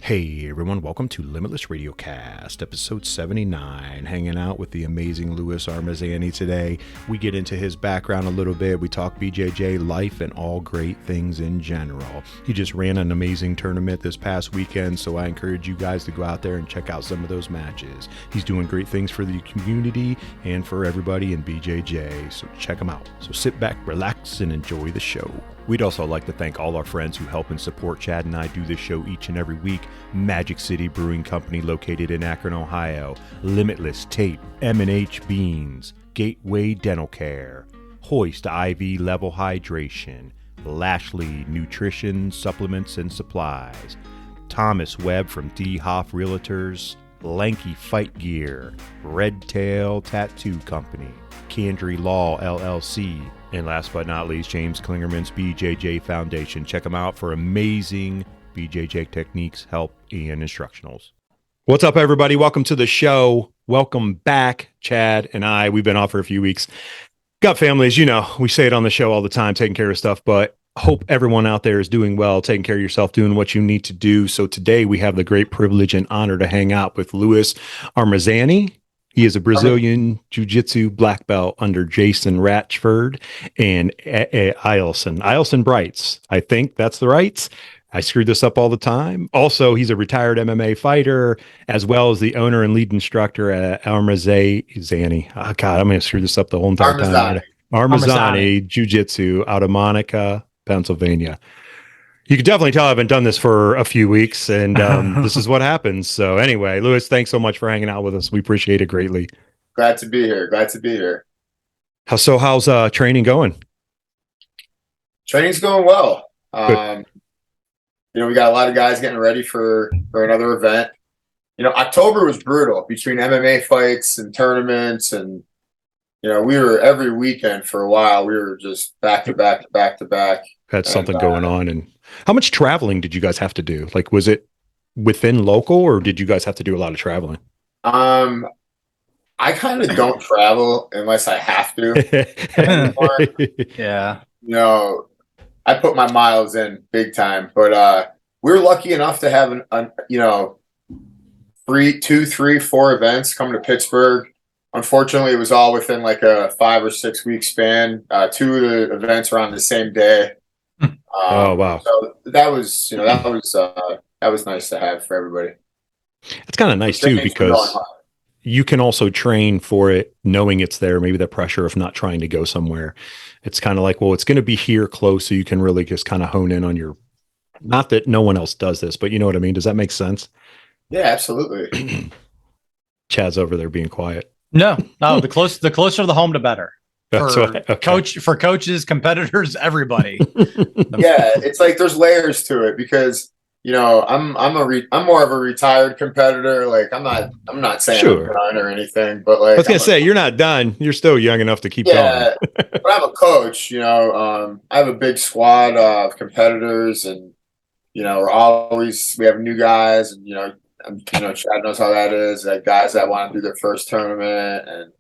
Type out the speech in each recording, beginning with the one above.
Hey everyone, welcome to Limitless Radiocast, episode 79. Hanging out with the amazing Louis Armezzani today. We get into his background a little bit. We talk BJJ, life, and all great things in general. He just ran an amazing tournament this past weekend, so I encourage you guys to go out there and check out some of those matches. He's doing great things for the community and for everybody in BJJ, so check him out. So sit back, relax, and enjoy the show. We'd also like to thank all our friends who help and support Chad and I do this show each and every week. Magic City Brewing Company located in Akron, Ohio. Limitless Tape, M&H Beans, Gateway Dental Care, Hoist IV Level Hydration, Lashley Nutrition Supplements and Supplies, Thomas Webb from D. Hoff Realtors, Lanky Fight Gear, Red Tail Tattoo Company, Candry Law LLC, and last but not least, James Klingerman's BJJ Foundation. Check them out for amazing BJJ techniques, help, and instructionals. What's up, everybody? Welcome to the show. Welcome back, Chad and I. We've been off for a few weeks. Got families, you know, we say it on the show all the time, taking care of stuff, but hope everyone out there is doing well, taking care of yourself, doing what you need to do. So today we have the great privilege and honor to hang out with Louis Armezzani. He is a Brazilian Jiu-Jitsu black belt under Jason Ratchford and Ailson Brites. I think that's the right. I screw this up all the time. Also, he's a retired MMA fighter, as well as the owner and lead instructor at Armezzani. Oh, God, I'm going to screw this up the whole entire time. Armezzani Jiu-Jitsu out of Monica, Pennsylvania. You can definitely tell I haven't done this for a few weeks, and this is what happens. So anyway, Louis, thanks so much for hanging out with us. We appreciate it greatly. Glad to be here. How's training going? Training's going well. We got a lot of guys getting ready for another event. October was brutal between MMA fights and tournaments, and we were every weekend for a while. We were just back to back. Had something going on. And how much traveling did you guys have to do? Like, was it within local, or did you guys have to do a lot of traveling? I kind of don't travel unless I have to anymore. Yeah. I put my miles in big time, but we were lucky enough to have two, three, 4 events come to Pittsburgh. Unfortunately, it was all within like a 5 or 6 week span. 2 of the events were on the same day. Oh wow! So that was nice to have for everybody. It's kind of nice too, because you can also train for it, knowing it's there. Maybe the pressure of not trying to go somewhere. It's kind of like, well, it's going to be here close, so you can really just kind of hone in on your. Not that no one else does this, but you know what I mean. Does that make sense? Yeah, absolutely. Chad's over there being quiet. No. The closer to the home, the better. For coaches, competitors, everybody. Yeah, it's like there's layers to it, because I'm more of a retired competitor. Like I'm not saying sure. I'm done or anything, but like I was gonna say you're not done. You're still young enough to keep going. But I'm a coach. I have a big squad of competitors, and we have new guys, and Chad knows how that is. Like guys that want to do their first tournament, and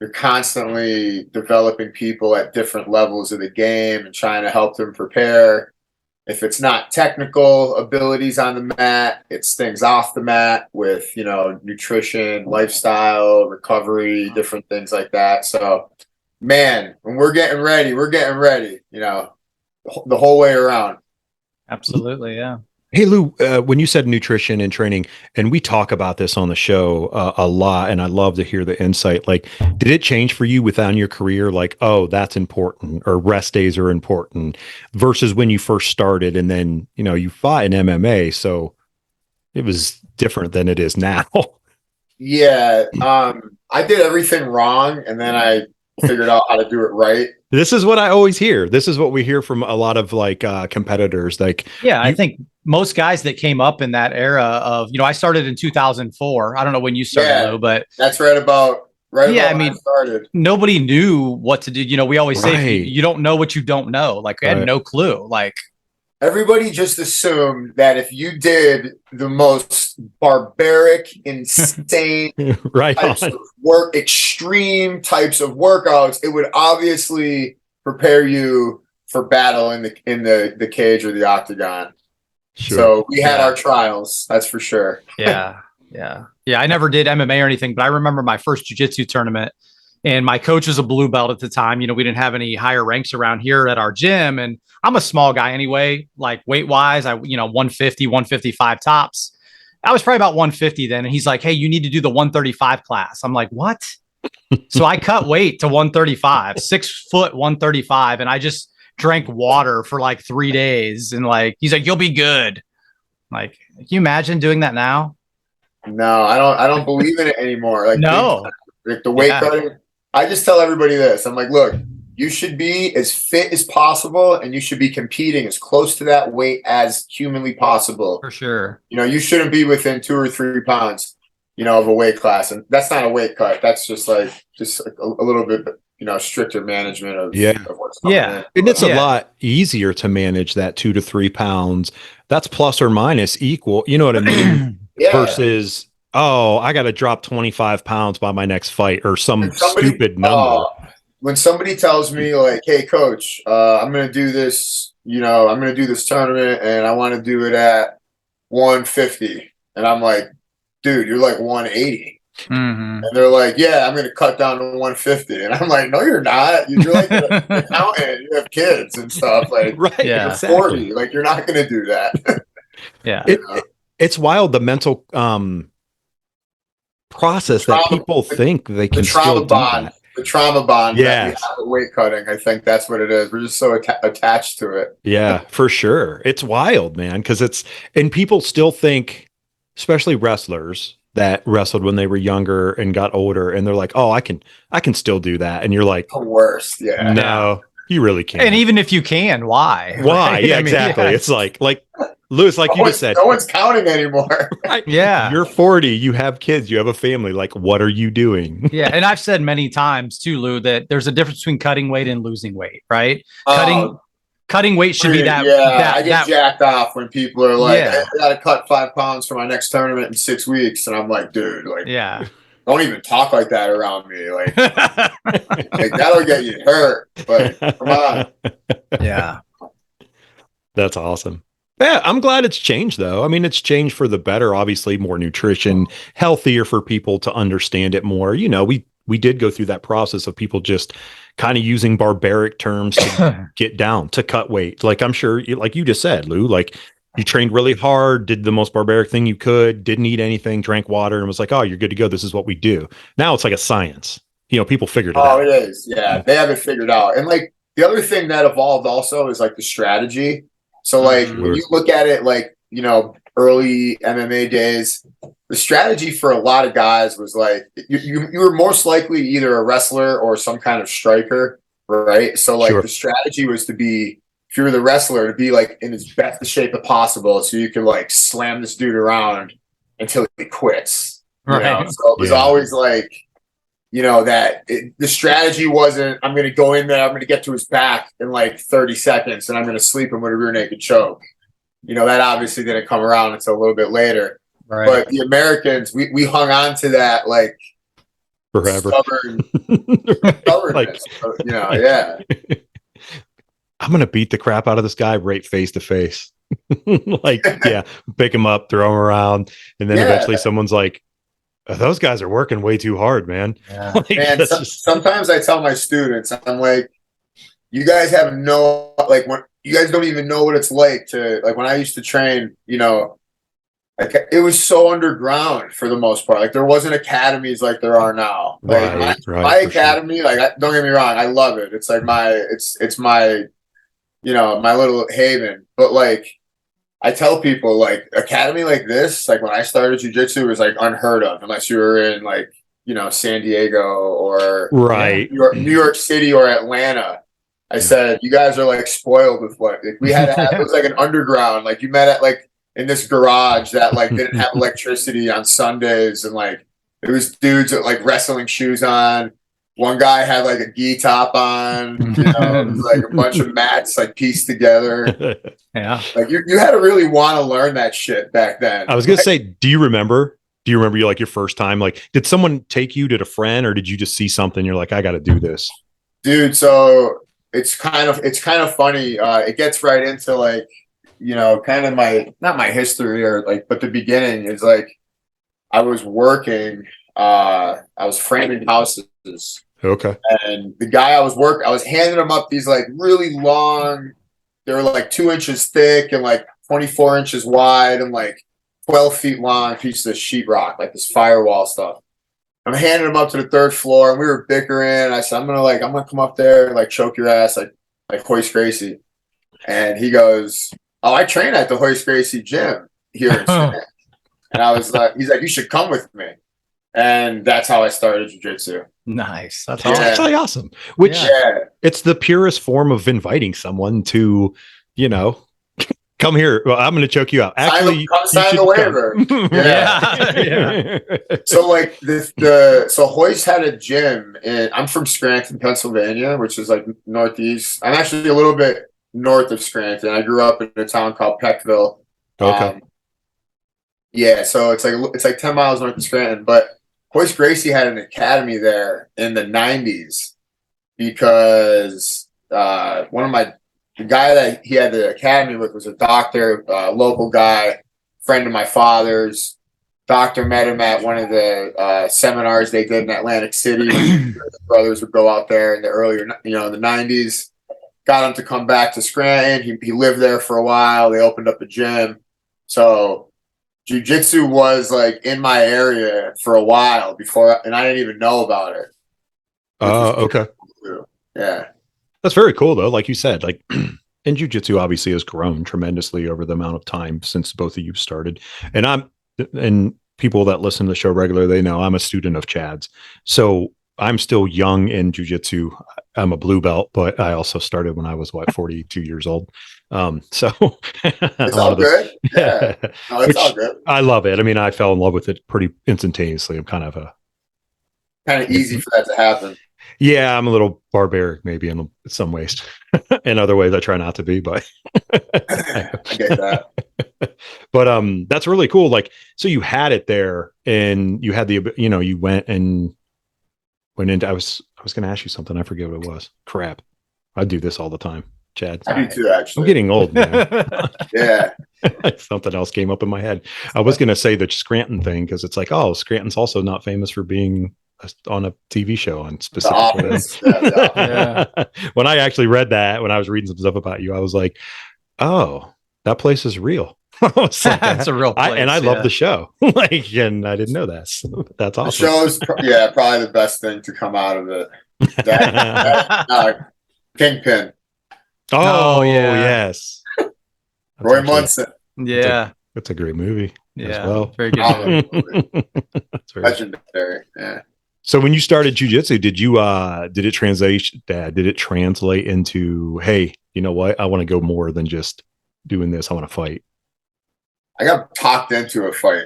you're constantly developing people at different levels of the game and trying to help them prepare. If it's not technical abilities on the mat, it's things off the mat with, nutrition, lifestyle, recovery, different things like that. So, man, when we're getting ready, the whole way around. Absolutely, yeah. Hey, Lou, when you said nutrition and training, and we talk about this on the show a lot, and I love to hear the insight. Like, did it change for you within your career? Like, oh, that's important, or rest days are important, versus when you first started, and then, you fought in MMA, so it was different than it is now. Yeah, I did everything wrong, and then I figured out how to do it right. This is what I always hear. This is what we hear from a lot of competitors. Like, yeah, I think most guys that came up in that era of, I started in 2004. I don't know when you started, Lou, but that's right about when I started. Nobody knew what to do. We always say you don't know what you don't know. Like, I had no clue. Like, everybody just assumed that if you did the most barbaric, insane types of extreme types of workouts, it would obviously prepare you for battle in the cage or the octagon. Sure. So we had our trials, that's for sure. Yeah. I never did MMA or anything, but I remember my first jiu-jitsu tournament, and my coach was a blue belt at the time. You know, we didn't have any higher ranks around here at our gym, and I'm a small guy anyway, like weight wise, 150, 155 tops. I was probably about 150 then. And he's like, hey, you need to do the 135 class. I'm like, what? So I cut weight to 135, 6 foot 135. And I just drank water for like 3 days. And like, he's like, you'll be good. Like, can you imagine doing that now? No, I don't believe in it anymore. Like, no, like the weight cutting. I just tell everybody this. I'm like, look, you should be as fit as possible, and you should be competing as close to that weight as humanly possible. For sure. You know, you shouldn't be within 2 or 3 pounds, of a weight class. And that's not a weight cut. That's just a little bit, stricter management of what's coming in. And it's a lot easier to manage that 2 to 3 pounds. That's plus or minus equal. You know what I mean? Versus, I got to drop 25 pounds by my next fight or some stupid number. When somebody tells me like, hey, coach, I'm going to do this, I'm going to do this tournament and I want to do it at 150. And I'm like, dude, you're like 180. Mm-hmm. And they're like, yeah, I'm going to cut down to 150. And I'm like, no, you're not. You're like an accountant. You have kids and stuff. Like, you're 40. Like, you're not going to do that. It's wild, the mental process that people think they can still do that. The trauma bond that we have with weight cutting, I think that's what it is. We're just so attached to it. Yeah, for sure. It's wild, man, because and people still think, especially wrestlers that wrestled when they were younger and got older, and they're like, oh, I can still do that. And you're like, the worst. Yeah. No, you really can't. And even if you can, why? Why? Yeah, exactly. It's like Louis, like you just said, no one's counting anymore. Yeah. You're 40, you have kids, you have a family. Like, what are you doing? Yeah. And I've said many times too, Lou, that there's a difference between cutting weight and losing weight, right? Cutting weight should be that. I get jacked off when people are like, I got to cut 5 pounds for my next tournament in 6 weeks. And I'm like, dude, like, don't even talk like that around me. Like, like that'll get you hurt. But come on. Yeah. That's awesome. Yeah, I'm glad it's changed, though. I mean, it's changed for the better, obviously, more nutrition, healthier for people to understand it more. We did go through that process of people just kind of using barbaric terms to get down, to cut weight. Like, I'm sure, like you just said, Lou, like you trained really hard, did the most barbaric thing you could, didn't eat anything, drank water, and was like, oh, you're good to go. This is what we do. Now it's like a science. People figured it out. Oh, it is. Yeah, they have it figured out. And like the other thing that evolved also is like the strategy. So like when you look at it, like, early MMA days, the strategy for a lot of guys was like, you were most likely either a wrestler or some kind of striker, right? So like the strategy was to be, if you were the wrestler, to be like in as best the shape possible so you could like slam this dude around until he quits. Right. So it was always like, the strategy wasn't, I'm going to go in there, I'm going to get to his back in like 30 seconds and I'm going to sleep him with a rear naked choke. That obviously didn't come around until a little bit later. Right. But the Americans, we hung on to that like forever. Stubbornness. I'm going to beat the crap out of this guy right face to face. Pick him up, throw him around. And then eventually someone's like, those guys are working way too hard, man. Yeah. Sometimes I tell my students, I'm like, you guys have when you guys don't even know what it's like to, like, when I used to train, like it was so underground for the most part. Like there wasn't academies like there are now. Like my academy, like, don't get me wrong, I love it. It's like it's my, my little haven. But like, I tell people, like, academy like this, like when I started jiu-jitsu, was like unheard of unless you were in like, San Diego or New York City or Atlanta. I said, you guys are like spoiled with what we had to have. It was like an underground, like you met at like in this garage that like didn't have electricity on Sundays. And like, it was dudes with like wrestling shoes on. One guy had like a gi top on, it was like a bunch of mats like pieced together. Yeah. Like you had to really want to learn that shit back then. I was going to say, do you remember you like your first time? Like, did someone take you to a friend or did you just see something? You're like, I got to do this. Dude. So it's kind of funny. It gets right into like, you know, kind of not my history or like, but the beginning is like, I was working, I was framing houses. Okay. And the guy I was handing him up these like really long, they were like 2 inches thick and like 24 inches wide and like 12 feet long pieces of sheetrock, like this firewall stuff. I'm handing him up to the 3rd floor and we were bickering. I said, I'm gonna come up there and like choke your ass like Hoist Gracie. And he goes, oh, I train at the Hoist Gracie gym here in Scranton. And I was like, he's like, you should come with me. And that's how I started jiu-jitsu. Nice. That's That's awesome. actually awesome. Which it's the purest form of inviting someone to, you know, come here. Well, I'm going to choke you out. Actually, sign the waiver. Yeah. So like so Hoist had a gym I'm from Scranton, Pennsylvania, which is like northeast. I'm actually a little bit north of Scranton. I grew up in a town called Peckville. Okay. So it's like 10 miles north of Scranton, but Hoist Gracie had an academy there in the 90s because the guy that he had the academy with was a doctor, local guy, friend of my father's. Doctor met him at one of the seminars they did in Atlantic City. The brothers would go out there in the earlier, in the 90s. Got him to come back to Scranton. He lived there for a while. They opened up a gym. So jiu-jitsu was like in my area for a while before, and I didn't even know about it. Okay. Yeah. That's very cool though. Like you said, like and jiu-jitsu obviously has grown tremendously over the amount of time since both of you started. And people that listen to the show regularly, they know I'm a student of Chad's. So I'm still young in jiu-jitsu. I'm a blue belt, but I also started when I was 42 years old. So it's all good. Yeah. No, it's all good. I love it. I mean, I fell in love with it pretty instantaneously. I'm kind of easy for that to happen. Yeah, I'm a little barbaric maybe in some ways. In other ways I try not to be, but I get that. But that's really cool. Like, so you had it there and you had you went into I was going to ask you something. I forget what it was. Crap. I do this all the time, Chad. I do too, actually. I'm getting old, man. Yeah. Something else came up in my head. I was going to say the Scranton thing because it's like, oh, Scranton's also not famous for being on a TV show on specifically. Yeah. When I actually read that, when I was reading some stuff about you, I was like, oh, that place is real. That's a real place. I love the show. And I didn't know that. So that's awesome. The show's probably the best thing to come out of it. Kingpin. Oh yeah. Yes. Roy Munson. Yeah. That's a great movie. Yeah. Well. Very good. That's legendary. Yeah. So when you started jiu-jitsu, did it translate into, hey, you know what? I want to go more than just doing this. I want to fight. I got talked into a fight.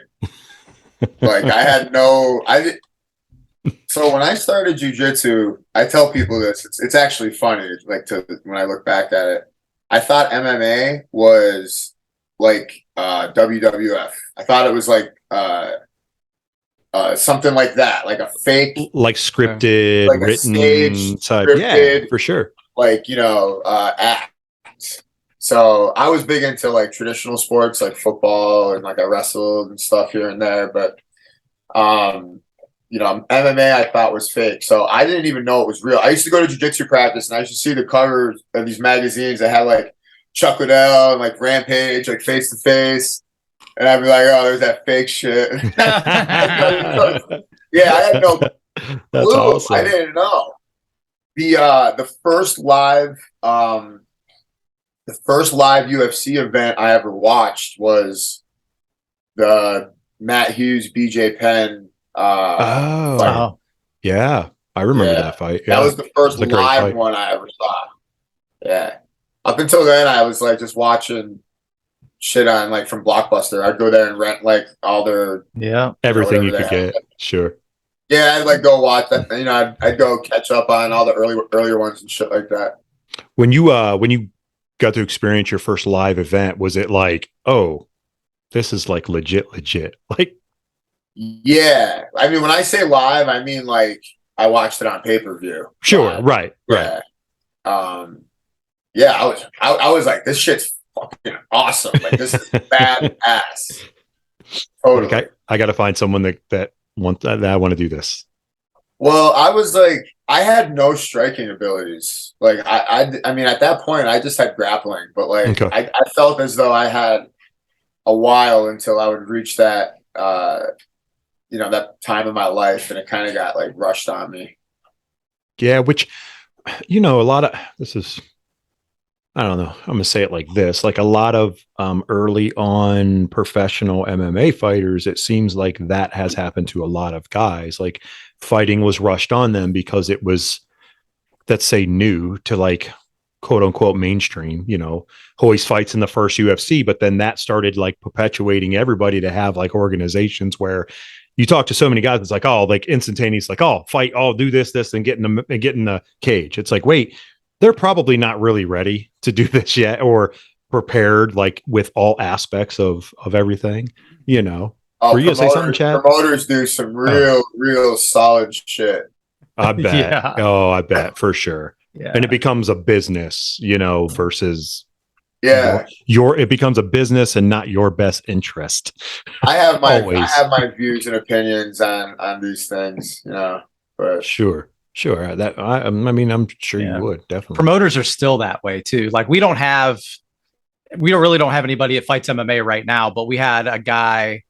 So when I started jiu-jitsu, I tell people this, it's actually funny. When I look back at it, I thought MMA was like WWF. I thought it was like something like that, like a fake, like scripted, like written, scripted, yeah, for sure. Act. So I was big into like traditional sports, like football, and like I wrestled and stuff here and there. But MMA I thought was fake, so I didn't even know it was real. I used to go to jiu-jitsu practice, and I used to see the covers of these magazines that had like Chuck Liddell and like Rampage, like face to face. And I'd be like, oh, there's that fake shit. Yeah, I had no clue. That's awesome. I didn't know. The first live UFC event I ever watched was the Matt Hughes BJ Penn fight. Yeah. I remember that fight. Yeah. That was the first live one I ever saw. Yeah. Up until then I was like just watching shit on like from Blockbuster. I'd go there and rent like all their everything you could get. Sure. Yeah, I'd like go watch that. I'd go catch up on all the earlier ones and shit like that. When you got to experience your first live event, was it like, oh, this is like legit? Like, yeah. I mean, when I say live, I mean like I watched it on pay-per-view. Sure, right. Yeah. I was like, this shit's fucking awesome. Like, this is badass. Totally. Like I got to find someone that I want to do this. Well, I was like, I had no striking abilities. Like, I mean, at that point, I just had grappling, but like, Okay. I felt as though I had a while until I would reach that, that time in my life, and it kind of got like rushed on me. Yeah, which, a lot of this is, I don't know, I'm going to say it like this, like a lot of early on professional MMA fighters, it seems like that has happened to a lot of guys. Like fighting was rushed on them because it was, let's say, new to like quote unquote mainstream. Hoist fights in the first UFC, but then that started like perpetuating everybody to have like organizations where you talk to so many guys, it's like, oh, like instantaneous, like, oh, fight, oh, do this, and get in the cage. It's like, wait, they're probably not really ready to do this yet or prepared like with all aspects of everything, Oh, were you gonna say something, Chad? Promoters do some real solid shit. I bet. Yeah. Oh, I bet for sure. Yeah. And it becomes a business, versus it becomes a business and not your best interest. I have my views and opinions on these things, but Sure. That I mean, I'm sure you would definitely. Promoters are still that way too. Like we don't really don't have anybody that fights MMA right now, but we had a guy,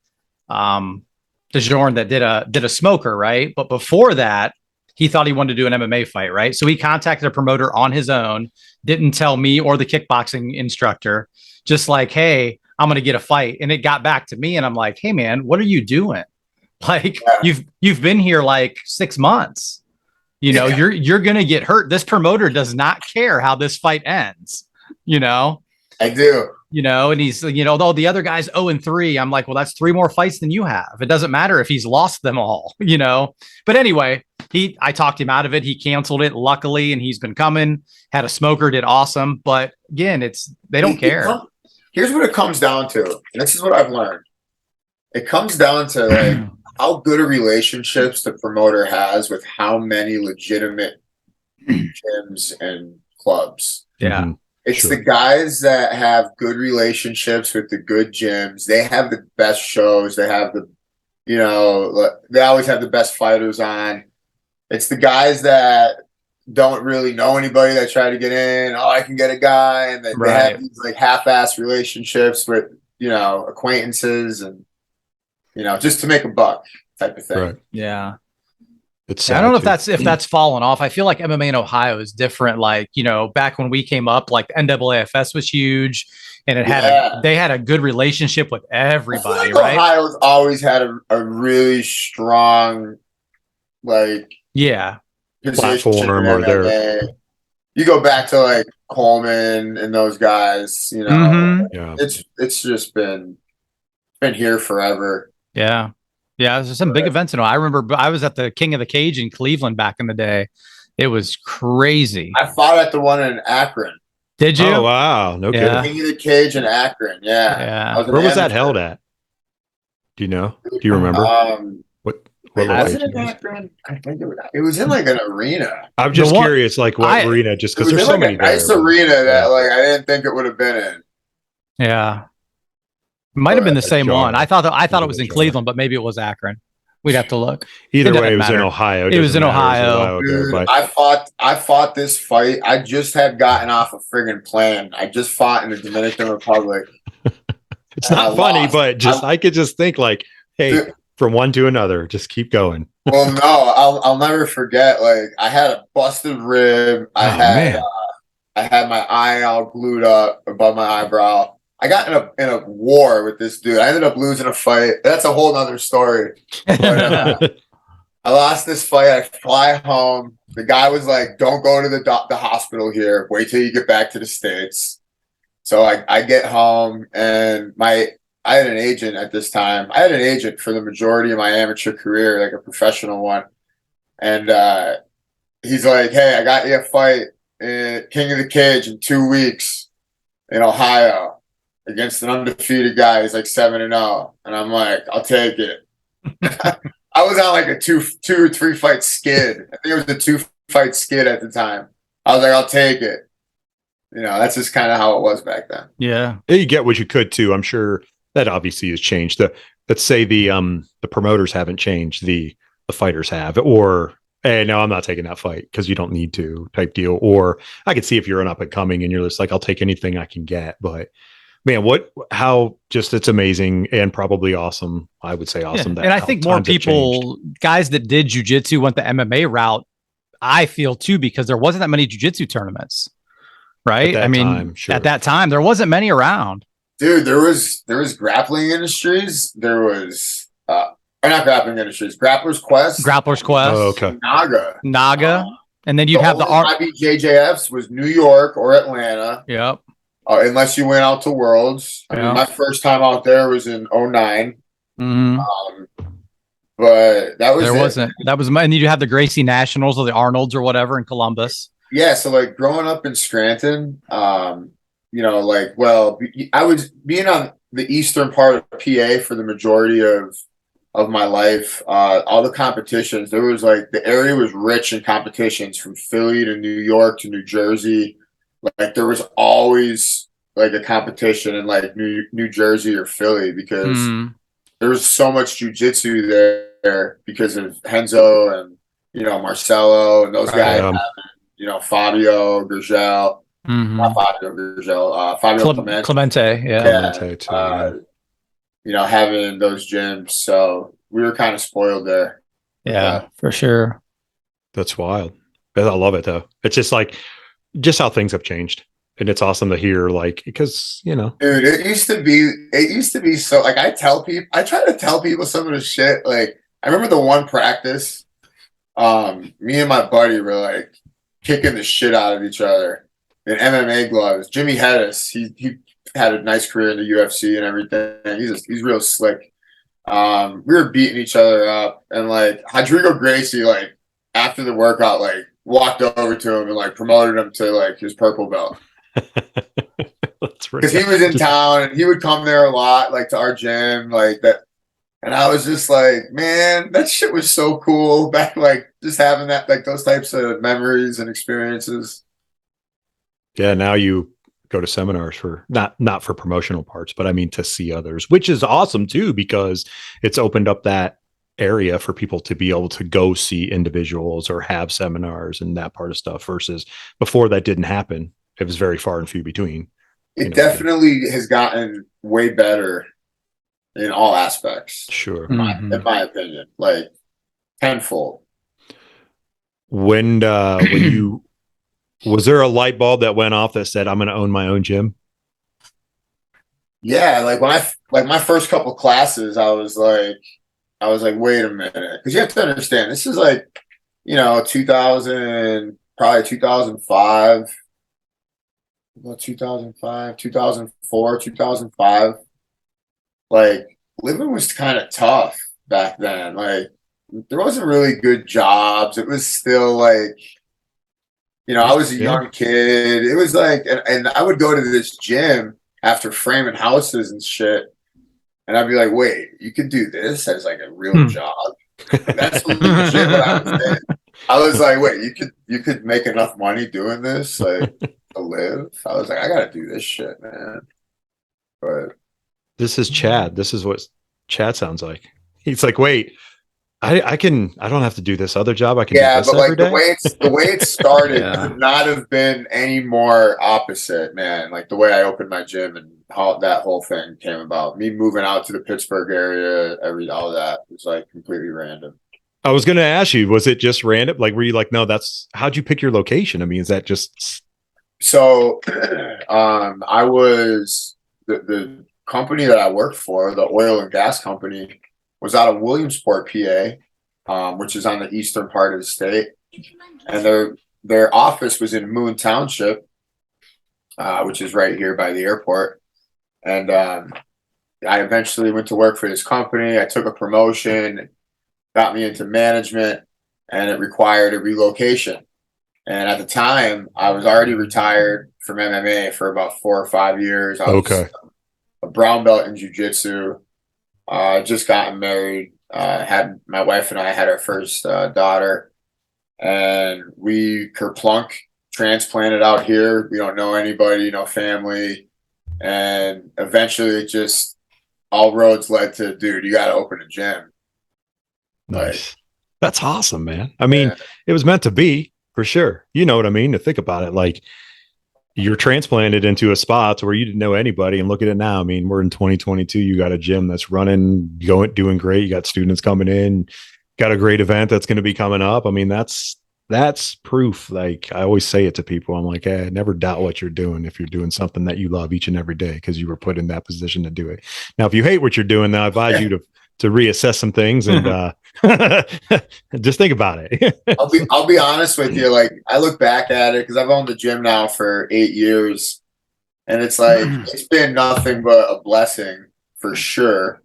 DeJourn, that did a smoker, right? But before that, he thought he wanted to do an MMA fight, right? So he contacted a promoter on his own, didn't tell me or the kickboxing instructor, just like, hey, I'm going to get a fight. And it got back to me and I'm like, hey man, what are you doing? Like you've been here like 6 months, you're going to get hurt. This promoter does not care how this fight ends, I do. And he's, though the other guy's 0-3, I'm like, well, that's 3 more fights than you have. It doesn't matter if he's lost them all, But anyway, I talked him out of it. He canceled it, luckily, and he's been coming. Had a smoker, did awesome. But again, they don't care. Here's what it comes down to. And this is what I've learned. It comes down to like how good a relationships the promoter has with how many legitimate gyms and clubs. Yeah. It's the guys that have good relationships with the good gyms. They have the best shows. They have they always have the best fighters on. It's the guys that don't really know anybody that try to get in. Oh, I can get a guy. And they have these like half-ass relationships with, acquaintances and, just to make a buck type of thing. Right. Yeah. I don't know if that's fallen off. I feel like MMA in Ohio is different. Like, back when we came up, like NAAFS was huge and they had a good relationship with everybody, right? Ohio's always had a really strong, like, platform or their. You go back to like Coleman and those guys, it's just been here forever. Yeah. Yeah, there's some big events. I remember I was at the King of the Cage in Cleveland back in the day. It was crazy. I fought at the one in Akron. Did you? Oh, wow. No kidding. King of the Cage in Akron. Yeah. Where was that held at? Do you know? Do you remember? What was it in Akron? I think it was in like an arena. I'm just curious, like what arena, just because there's so many there. Nice arena that like I didn't think it would have been in. Yeah. Might have been the same one. I thought it was in Cleveland, but maybe it was Akron. We'd have to look. Either way, it was in Ohio. It was in Ohio. Dude, I fought this fight. I just had gotten off a friggin' plane. I just fought in the Dominican Republic. It's not funny, but I could just think like, hey, from one to another, just keep going. Well, no, I'll never forget. Like I had a busted rib. I had my eye all glued up above my eyebrow. I got in a war with this dude. I ended up losing a fight. That's a whole nother story. But, I lost this fight. I fly home. The guy was like, "Don't go to the hospital here. Wait till you get back to the States." So I get home and I had an agent at this time. I had an agent for the majority of my amateur career, like a professional one. And he's like, "Hey, I got you a fight at King of the Cage in 2 weeks in Ohio against an undefeated guy. He's like 7-0. And I'm like, I'll take it. I was on like a two or three fight skid. I think it was a 2-fight skid at the time. I was like, I'll take it. That's just kind of how it was back then. Yeah. You get what you could too. I'm sure that obviously has changed. Let's say the promoters haven't changed, the fighters have, or hey, no, I'm not taking that fight because you don't need to type deal. Or I could see if you're an up and coming and you're just like, I'll take anything I can get. But man, it's amazing and probably awesome. I would say awesome. Yeah. And I think more people, guys that did jiu-jitsu went the MMA route, I feel too, because there wasn't that many jiu-jitsu tournaments, right? At that time, there wasn't many around. Dude, there was grappling industries. There was not grappling industries, Grappler's Quest. Oh, okay. Naga. And then you'd have the IBJJFs was New York or Atlanta. Yep. Unless you went out to Worlds. I mean, my first time out there was in 2009. Mm-hmm. But that was and you have the Gracie Nationals or the Arnolds or whatever in Columbus. Yeah, so like growing up in Scranton, I was being on the eastern part of PA for the majority of my life. All the competitions, there was like the area was rich in competitions from Philly to New York to New Jersey. Like there was always like a competition in like New Jersey or Philly because there was so much jiu-jitsu there because of Henzo and Marcelo and those guys. Fabio Gurgel, not Fabio Gurgel, Fabio Clemente, having those gyms. So we were kind of spoiled there. Yeah, for sure. That's wild. I love it though. It's just like, just how things have changed. And it's awesome to hear, like, because, dude, it used to be so, like, I try to tell people some of the shit. Like, I remember the one practice, me and my buddy were like kicking the shit out of each other in MMA gloves. Jimmy Hedis, he had a nice career in the UFC and everything. He's real slick. We were beating each other up, and like Rodrigo Gracie, like after the workout, like walked over to him and like promoted him to like his purple belt. Because he was in town and he would come there a lot, like to our gym, like that. And I was just like, man, that shit was so cool back, like just having that, like those types of memories and experiences. Yeah, now you go to seminars for not for promotional parts, but I mean to see others, which is awesome too, because it's opened up that area for people to be able to go see individuals or have seminars and that part of stuff, versus before that didn't happen. It was very far and few between. It definitely has gotten way better in all aspects. Sure. In my opinion, like tenfold. When you, was there a light bulb that went off that said, I'm going to own my own gym? Yeah. Like when my first couple classes, I was like, wait a minute. Cause you have to understand, this is like, 2000, probably 2005, 2004, 2005. Like living was kind of tough back then. Like there wasn't really good jobs. It was still like, I was a young kid. It was like, and I would go to this gym after framing houses and shit. And I'd be like, wait, you could do this as like a real job. That's legit what I was saying. I was like, wait, you could make enough money doing this, like to live. I was like, I gotta do this shit, man. But this is Chad. This is what Chad sounds like. He's like, wait, I don't have to do this other job. I can do this every day. The way it started could not have been any more opposite, man. Like the way I opened my gym and how that whole thing came about. Me moving out to the Pittsburgh area, all that was like completely random. I was going to ask you, was it just random? Like, were you like, no, how'd you pick your location? I mean, is that just? So, I was the company that I worked for, the oil and gas company, was out of Williamsport, PA, which is on the eastern part of the state. And their office was in Moon Township, which is right here by the airport. And I eventually went to work for this company. I took a promotion, got me into management, and it required a relocation. And at the time, I was already retired from MMA for about 4 or 5 years. I was a brown belt in jiu-jitsu. Just gotten married. Had my wife and I had our first daughter, and we kerplunk transplanted out here. We don't know anybody, no family. And eventually it just, all roads led to, dude, you got to open a gym. Nice. That's awesome, man. I mean, it was meant to be for sure. You know what I mean? To think about it, like you're transplanted into a spot where you didn't know anybody, and look at it now. I mean, we're in 2022. You got a gym that's running, doing great. You got students coming in, got a great event that's going to be coming up. I mean, that's proof. Like I always say it to people. I'm like, hey, never doubt what you're doing if you're doing something that you love each and every day, because you were put in that position to do it. Now, if you hate what you're doing, then I advise you to reassess some things and just think about it. I'll be honest with you. Like I look back at it because I've owned the gym now for 8 years, and it's like it's been nothing but a blessing for sure.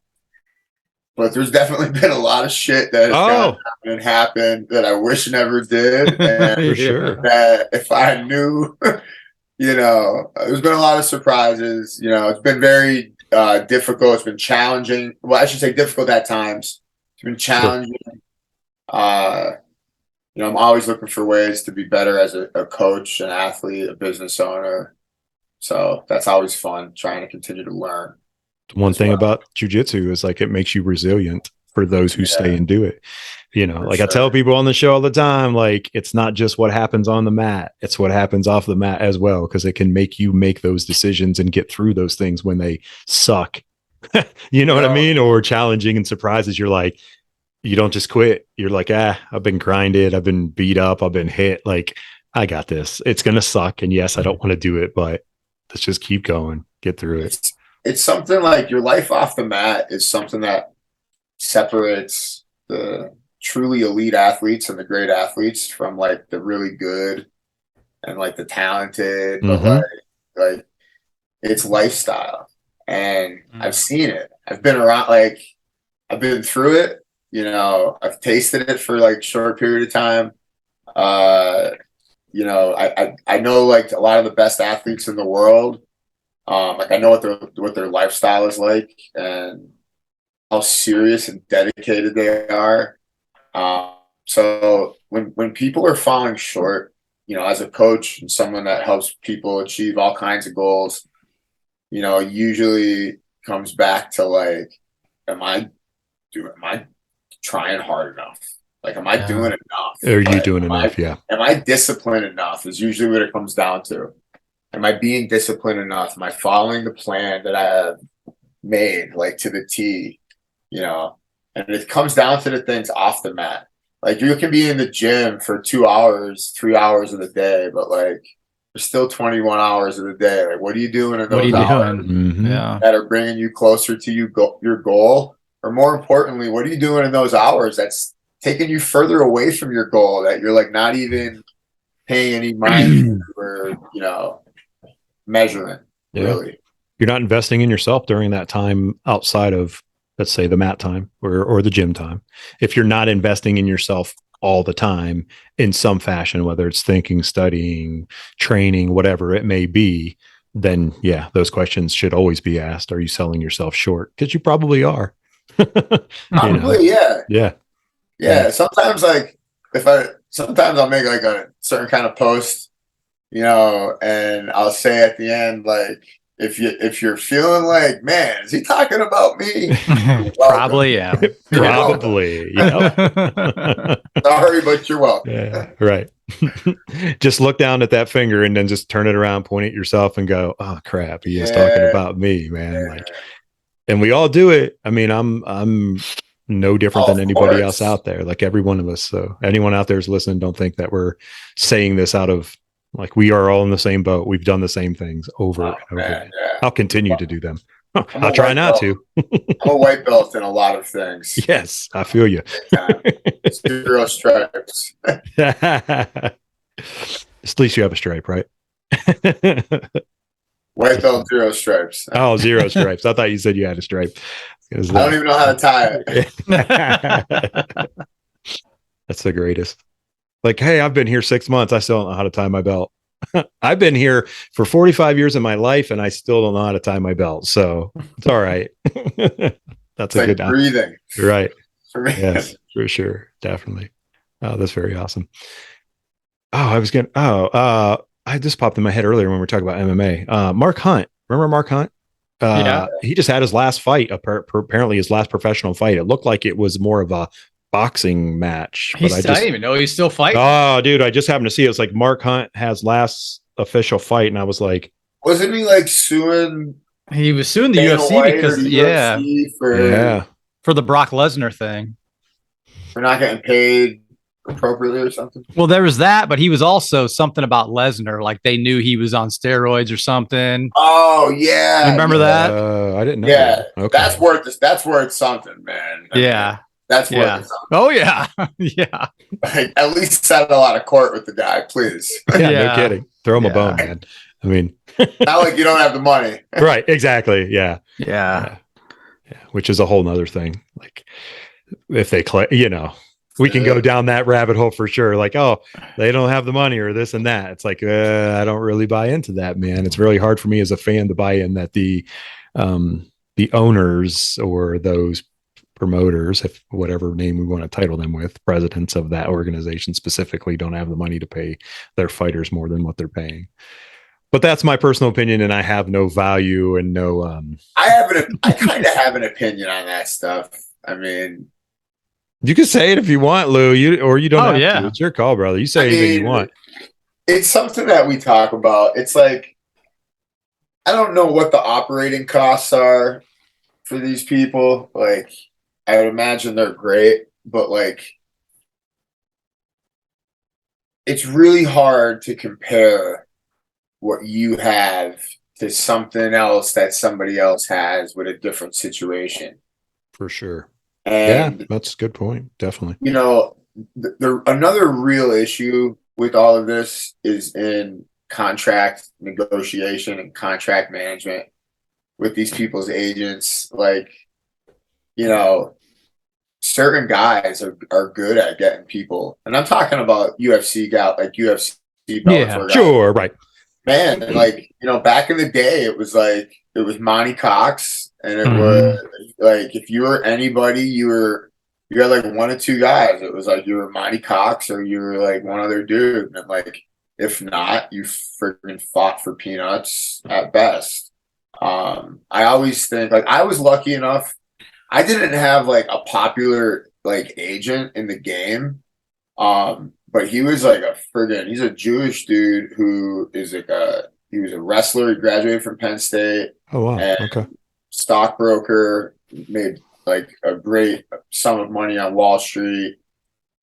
But there's definitely been a lot of shit that has gone and happened that I wish never did. And for sure. That if I knew, there's been a lot of surprises. It's been very difficult. It's been challenging. Well, I should say difficult at times. It's been challenging. Sure. I'm always looking for ways to be better as a coach, an athlete, a business owner. So that's always fun, trying to continue to learn. One thing about jiu-jitsu is like it makes you resilient for those who stay and do it. Like I tell people on the show all the time, like it's not just what happens on the mat, it's what happens off the mat as well, because it can make you make those decisions and get through those things when they suck. You know what I mean? Or challenging and surprises. You're like, you don't just quit. You're like, I've been grinded, I've been beat up, I've been hit. Like, I got this. It's going to suck. And yes, I don't want to do it, but let's just keep going, get through it. It's something like your life off the mat is something that separates the truly elite athletes and the great athletes from like the really good and like the talented, but like it's lifestyle. And I've seen it. I've been around, like I've been through it, I've tasted it for like a short period of time. I know like a lot of the best athletes in the world. Like I know what their lifestyle is like and how serious and dedicated they are. So when people are falling short, as a coach and someone that helps people achieve all kinds of goals, usually comes back to like, am I trying hard enough? Like, am I doing enough? Are you doing enough? Am I disciplined enough is usually what it comes down to. Am I being disciplined enough? Am I following the plan that I have made, like to the T, And it comes down to the things off the mat. Like you can be in the gym for 2 hours, 3 hours of the day, but like there's still 21 hours of the day. Like, what are you doing in those hours that are bringing you closer to your goal? Or more importantly, what are you doing in those hours that's taking you further away from your goal that you're like not even paying any mind or, measuring, really. You're not investing in yourself during that time outside of, let's say, the mat time or the gym time. If you're not investing in yourself all the time in some fashion, whether it's thinking, studying, training, whatever it may be, then those questions should always be asked. Are you selling yourself short? Because you probably are. Probably, yeah. Sometimes sometimes I'll make like a certain kind of post, and I'll say at the end, like, if you're feeling like, man, is he talking about me? Probably, yeah. Probably. Sorry, but you're welcome. Yeah, right. Just look down at that finger and then just turn it around, point at yourself and go, oh crap, he is talking about me, man. Like, and we all do it. I mean, I'm no different than anybody else out there, like every one of us. So anyone out there is listening, don't think that we're saying this out of like, we are all in the same boat. We've done the same things over and over again. I'll continue to do them. I'll try not to. I'm a white belt in a lot of things. Yes, I feel you. 0 stripes. At least you have a stripe, right? White belt, 0 stripes. Oh, 0 stripes. I thought you said you had a stripe. I don't even know how to tie it. That's the greatest. Like, hey, I've been here 6 months. I still don't know how to tie my belt. I've been here for 45 years of my life, and I still don't know how to tie my belt. So it's all right. That's a good breathing. Right. For me. Yes, for sure. Definitely. Oh, that's very awesome. I just popped in my head earlier when we were talking about MMA. Mark Hunt. Remember Mark Hunt? Yeah. He just had his last fight, apparently his last professional fight. It looked like it was more of a boxing match, but I didn't even know he's still fighting. Oh, dude, I just happened to see it. It's like Mark Hunt has last official fight, and I was like, wasn't he like suing? He was suing the Dana UFC White because or the UFC for the Brock Lesnar thing. for not getting paid appropriately or something. Well, there was that, but he was also something about Lesnar, like they knew he was on steroids or something. Oh yeah, You remember that? I didn't know. Yeah, that. Okay. That's worth something, man. I mean, that's worth something. Oh yeah, yeah. Like, at least settle out of court with the guy, please. Yeah, no kidding. Throw him a bone, man. I mean, not like you don't have the money. Right? Exactly. Yeah. Which is a whole nother thing. Like, if they, we can go down that rabbit hole for sure. Like, oh, they don't have the money or this and that. It's like, I don't really buy into that, man. It's really hard for me as a fan to buy in that the owners or those promoters, if whatever name we want to title them with, presidents of that organization specifically, don't have the money to pay their fighters more than what they're paying. But that's my personal opinion, and I have no value and no. I kind of have an opinion on that stuff. I mean, you can say it if you want, Lou. You don't have to. It's your call, brother. You say anything you want. It's something that we talk about. It's like, I don't know what the operating costs are for these people. Like, I would imagine they're great, but like, it's really hard to compare what you have to something else that somebody else has with a different situation. For sure. And yeah, that's a good point. Definitely. Another real issue with all of this is in contract negotiation and contract management with these people's agents. Like, certain guys are good at getting people, and I'm talking about UFC guys, like UFC. Yeah, sure, right. Man, and like, back in the day, it was Monty Cox, and it was like, if you were anybody, you had like one of two guys. It was like you were Monty Cox or you were like one other dude, and like, if not, you freaking fought for peanuts at best. I always think, like, I was lucky enough. I didn't have like a popular like agent in the game. But he was like he's a Jewish dude who is like he was a wrestler. He graduated from Penn State. Oh, wow. And okay. Stockbroker, made like a great sum of money on Wall Street,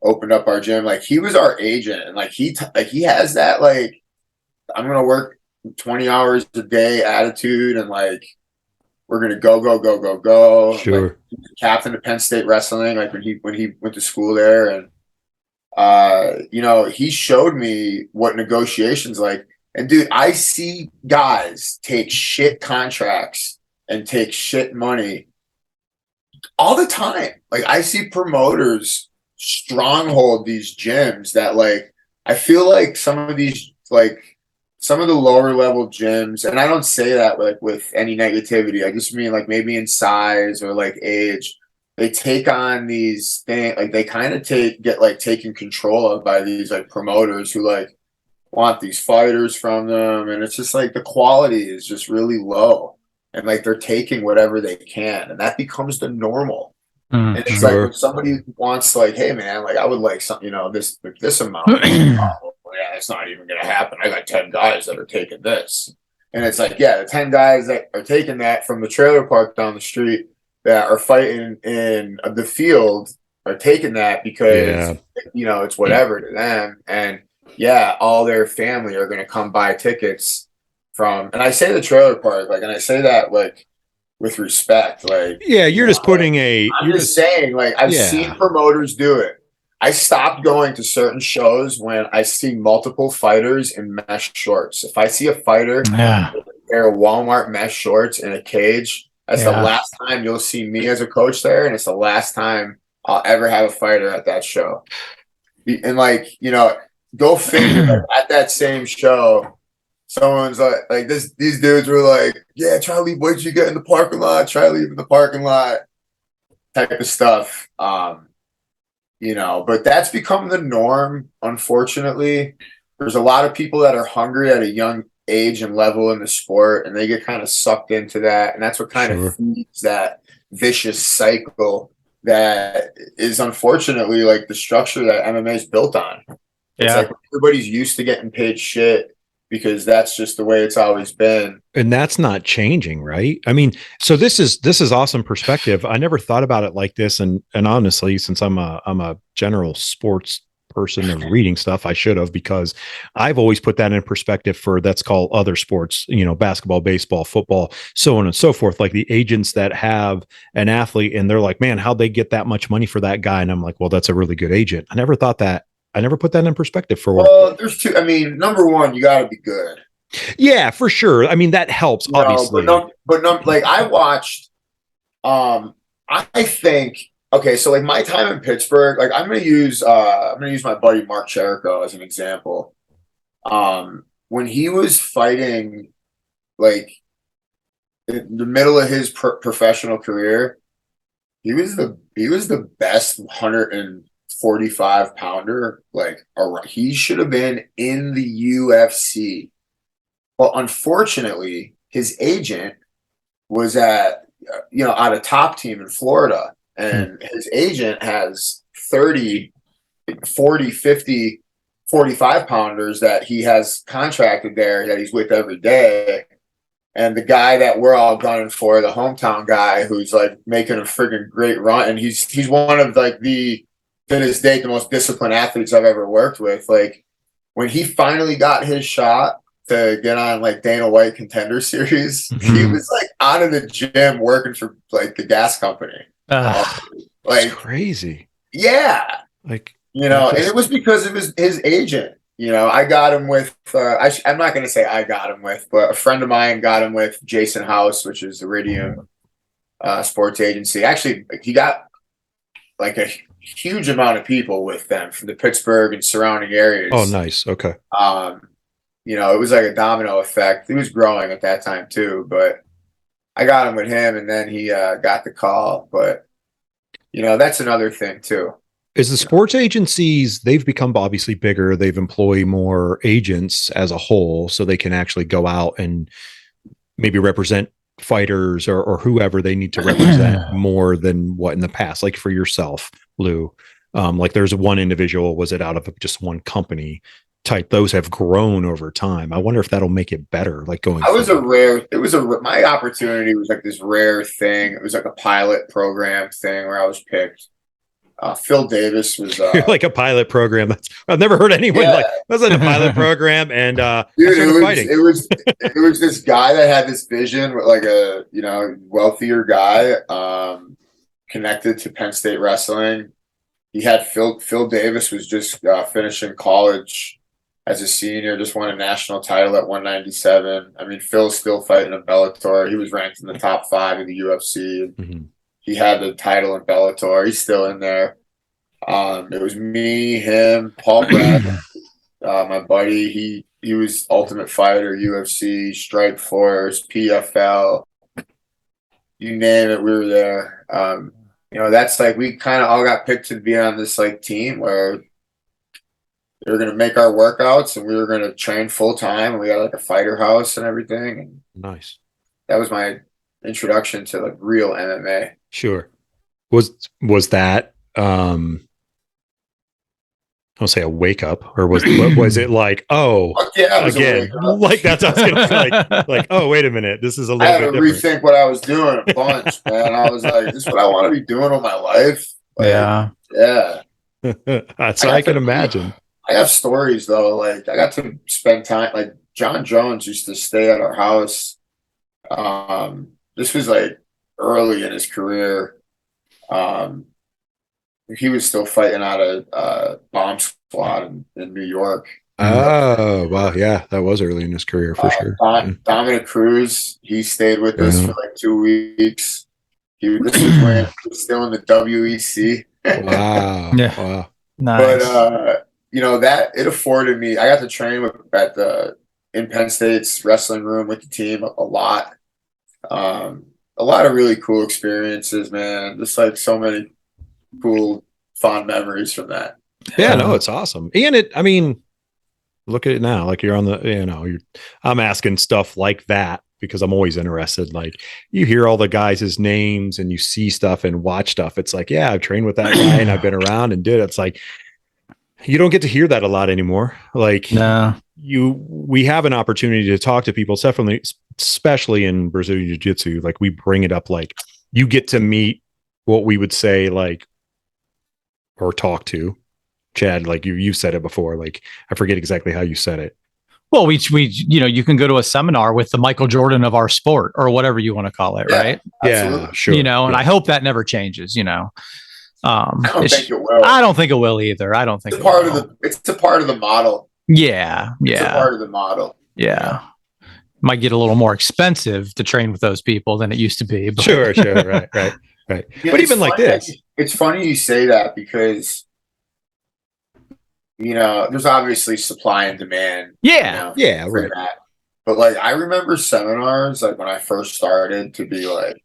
opened up our gym. Like, he was our agent. And like, he has that, like, I'm going to work 20 hours a day attitude. And like, we're going to go. Sure. Like, captain of Penn State wrestling. Like when he went to school there, and he showed me what negotiations like. And dude, I see guys take shit contracts and take shit money all the time. Like, I see promoters stronghold these gyms that, like, I feel like some of these, like, some of the lower level gyms, and I don't say that like with any negativity. I just mean like maybe in size or like age, they take on these things, like they kind of get taken control of by these like promoters who like want these fighters from them, and it's just like the quality is just really low, and like they're taking whatever they can, and that becomes the normal. And it's like, when somebody wants, like, hey man, like I would like something, this amount. Yeah, it's not even gonna happen. I got 10 guys that are taking this. And it's like, yeah, the 10 guys that are taking that from the trailer park down the street that are fighting in the field are taking that because it's whatever to them. And yeah, all their family are gonna come buy tickets from, and I say the trailer park, like, and I say that like with respect, like, yeah, you're just putting I'm just saying, like, I've seen promoters do it. I stopped going to certain shows when I see multiple fighters in mesh shorts. If I see a fighter wear Walmart mesh shorts in a cage, that's the last time you'll see me as a coach there, and it's the last time I'll ever have a fighter at that show. And like, go figure, at that same show, someone's like this. These dudes were like, "Yeah, try to leave. What did you get in the parking lot? Try to leave in the parking lot," type of stuff. But that's become the norm, unfortunately. there's a lot of people that are hungry at a young age and level in the sport, and they get kind of sucked into that, and that's what kind of feeds that vicious cycle that is unfortunately like the structure that MMA is built on. It's like everybody's used to getting paid shit because that's just the way it's always been. And that's not changing, right? I mean, so this is awesome perspective. I never thought about it like this. And honestly, since I'm a general sports person of reading stuff, I should have, because I've always put that in perspective for that's called other sports, you know, basketball, baseball, football, so on and so forth. Like the agents that have an athlete and they're like, man, how'd they get that much money for that guy? And I'm like, well, that's a really good agent. I never thought that. I never put that in perspective for. Well, there's two. I mean, number one, you got to be good. Yeah, for sure. I mean, that helps, obviously. But like I watched, I think, okay, so like my time in Pittsburgh, like I'm gonna use my buddy Mark Cherico as an example. When he was fighting, like in the middle of his professional career, he was the best 145 pounder. Like he should have been in the UFC. But unfortunately, his agent was at a top team in Florida, and his agent has 30, 40, 50, 45 pounders that he has contracted there that he's with every day. And the guy that we're all gunning for, the hometown guy who's like making a friggin' great run, and he's one of like to this date, the most disciplined athletes I've ever worked with. Like when he finally got his shot to get on like Dana White Contender Series, he was like out of the gym working for like the gas company. Like that's crazy. Yeah. Like, and it was because of his agent. I got him with, I'm not going to say I got him with, but a friend of mine got him with Jason House, which is the Iridium sports agency. Actually, he got like a huge amount of people with them from the Pittsburgh and surrounding areas. Oh, nice. Okay. It was like a domino effect. He was growing at that time too, but I got him with him, and then he got the call. But that's another thing too. Is the sports agencies, they've become obviously bigger. They've employed more agents as a whole, so they can actually go out and maybe represent fighters or whoever they need to represent more than what in the past. Like for yourself, Lou, like there's one individual, was it out of just one company type? Those have grown over time. I wonder if that'll make it better. Like going, my opportunity was like this rare thing. It was like a pilot program thing where I was picked. Phil Davis was like a pilot program. I've never heard anyone like that's like a pilot program. And dude, it was this guy that had this vision, like a wealthier guy, connected to Penn State wrestling. He had Phil Davis was just finishing college as a senior, just won a national title at 197. I mean, Phil's still fighting in Bellator. He was ranked in the top 5 of the UFC. Mm-hmm. He had the title in Bellator. He's still in there. It was me, him, Paul Brad, my buddy. He was Ultimate Fighter, UFC, Strike Force, PFL. You name it, we were there. That's like we kind of all got picked to be on this like team where they were going to make our workouts and we were going to train full time. And we got like a fighter house and everything. And nice. That was my introduction to like real MMA. Sure. Was that I don't say a wake up, or was it like, again, like that's what I was gonna like, oh, wait a minute, this is a little bit different. I had to rethink what I was doing a bunch, man. I was like, this is what I want to be doing with my life. Like, yeah. That's I can imagine. I have stories though. Like I got to spend time. Like John Jones used to stay at our house. This was like early in his career. He was still fighting out of Bomb Squad in New York. Oh, wow. Yeah, that was early in his career for sure. Dominic Cruz, he stayed with us for like 2 weeks. This was when he was still in the WEC. Wow. Yeah. Wow. Nice. But, that it afforded me, I got to train in Penn State's wrestling room with the team a lot. A lot of really cool experiences, man. Just like so many cool, fond memories from that. Yeah, no, it's awesome. And Look at it now. Like you're on the, I'm asking stuff like that because I'm always interested. Like you hear all the guys' names and you see stuff and watch stuff. It's like, yeah, I've trained with that guy and I've been around and did it. It's like, you don't get to hear that a lot anymore. Like No. we have an opportunity to talk to people, definitely, especially in Brazilian Jiu-Jitsu. Like we bring it up, like you get to meet what we would say, like, or talk to Chad, like you said it before. Like I forget exactly how you said it. Well, we you can go to a seminar with the Michael Jordan of our sport or whatever you want to call it, right? Absolutely. Yeah, sure. And I hope that never changes. I don't think it will. I don't think it will either. I don't think it's a part of the model. Yeah, It's a part of the model. Yeah. Might get a little more expensive to train with those people than it used to be. But. Sure. Right. Yeah, but even like this, it's funny you say that because there's obviously supply and demand. Yeah. Right. That. But like I remember seminars like when I first started to be like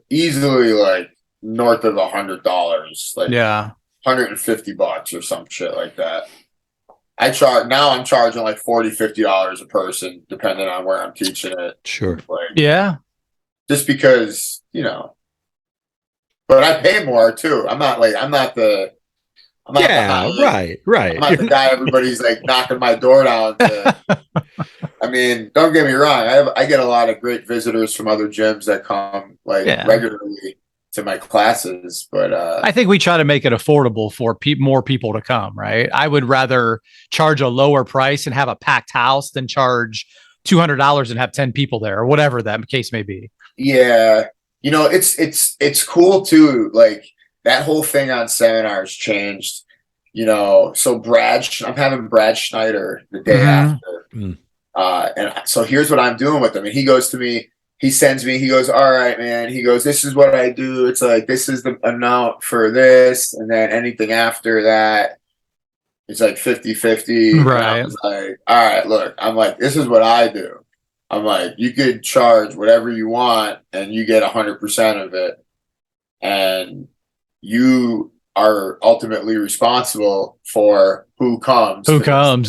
easily like north of $100, like $150 or some shit like that. I'm charging like $40-$50 a person, depending on where I'm teaching it. Sure. Like, just because, but I pay more too. I'm not the right. I'm not the guy everybody's like knocking my door down to. I mean, don't get me wrong. I get a lot of great visitors from other gyms that come regularly to my classes, but I think we try to make it affordable for more people to come, right? I would rather charge a lower price and have a packed house than charge $200 and have 10 people there or whatever that case may be. Yeah. It's cool too. Like that whole thing on seminars changed, so I'm having Brad Schneider the day after. And so here's what I'm doing with him. And he goes to me, he sends me, he goes, all right, man. He goes, this is what I do. It's like, this is the amount for this. And then anything after that, it's like 50-50. Right. And I was like, all right, look, I'm like, this is what I do. I'm like, you could charge whatever you want and you get 100% of it. And you are ultimately responsible for who comes.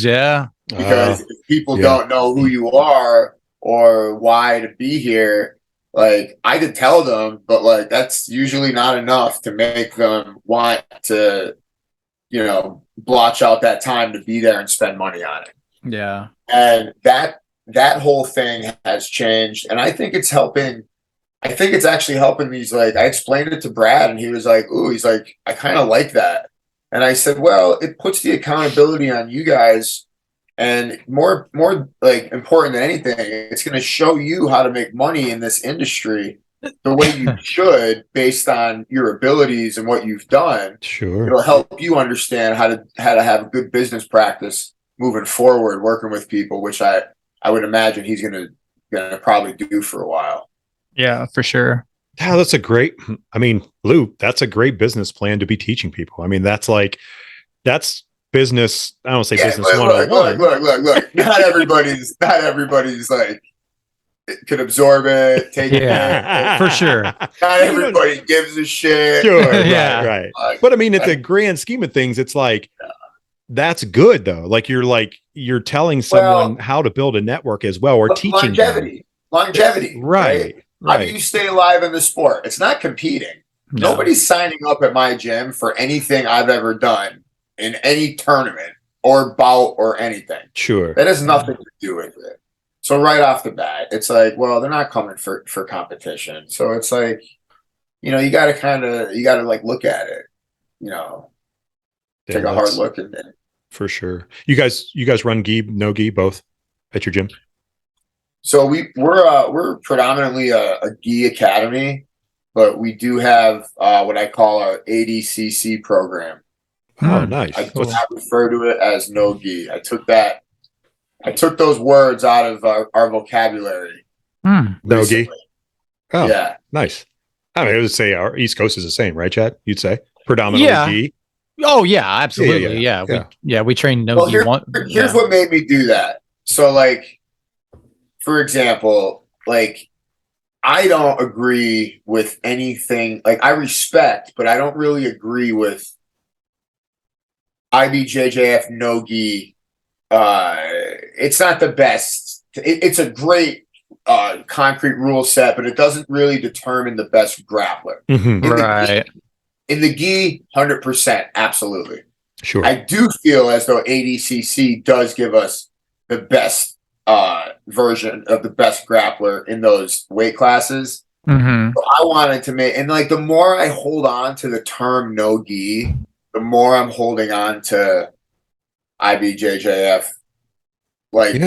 Yeah. Because if people don't know who you are or why to be here, like I could tell them, but like that's usually not enough to make them want to, blotch out that time to be there and spend money on it. Yeah. And that whole thing has changed. And I think it's helping. I think it's actually helping these, like, I explained it to Brad and he was like, ooh, he's like, I kind of like that. And I said, well, it puts the accountability on you guys. And more like important than anything, it's going to show you how to make money in this industry the way you should based on your abilities and what you've done. Sure. It'll help you understand how to have a good business practice moving forward, working with people, which I would imagine he's going to probably do for a while. Yeah, for sure. Yeah, Lou, that's a great business plan to be teaching people. I mean, that's business. I don't say business 101. Look. Not everybody's like can absorb it, take it. For sure. Not everybody gives a shit. Sure, right. But I mean, at the grand scheme of things, it's like that's good though. Like you're telling someone how to build a network as well, or teaching longevity. Right. How do you stay alive in the sport? It's not competing. No. Nobody's signing up at my gym for anything I've ever done in any tournament or bout or anything. Sure. That has nothing to do with it. So right off the bat, it's like, well, they're not coming for competition. So it's like, you got to like look at it, take a hard look at it. For sure. You guys run gi, no gi, both at your gym? So we're predominantly a gi academy, but we do have what I call our ADCC program. Oh, nice. I refer to it as no gi. I took those words out of our vocabulary. No gi. Oh, yeah, nice. I mean, I would say our East Coast is the same, right, Chad? You'd say predominantly gi. Oh yeah, absolutely. Yeah. We train no gi. Here's what made me do that. So like, for example, like I don't agree with anything. Like I respect, but I don't really agree with IBJJF no gi it's not the best. It's a great concrete rule set, but it doesn't really determine the best grappler. Right. In the gi, 100%, absolutely. Sure. I do feel as though ADCC does give us the best version of the best grappler in those weight classes. So I wanted to make, and like the more I hold on to the term no gi, the more I'm holding on to IBJJF like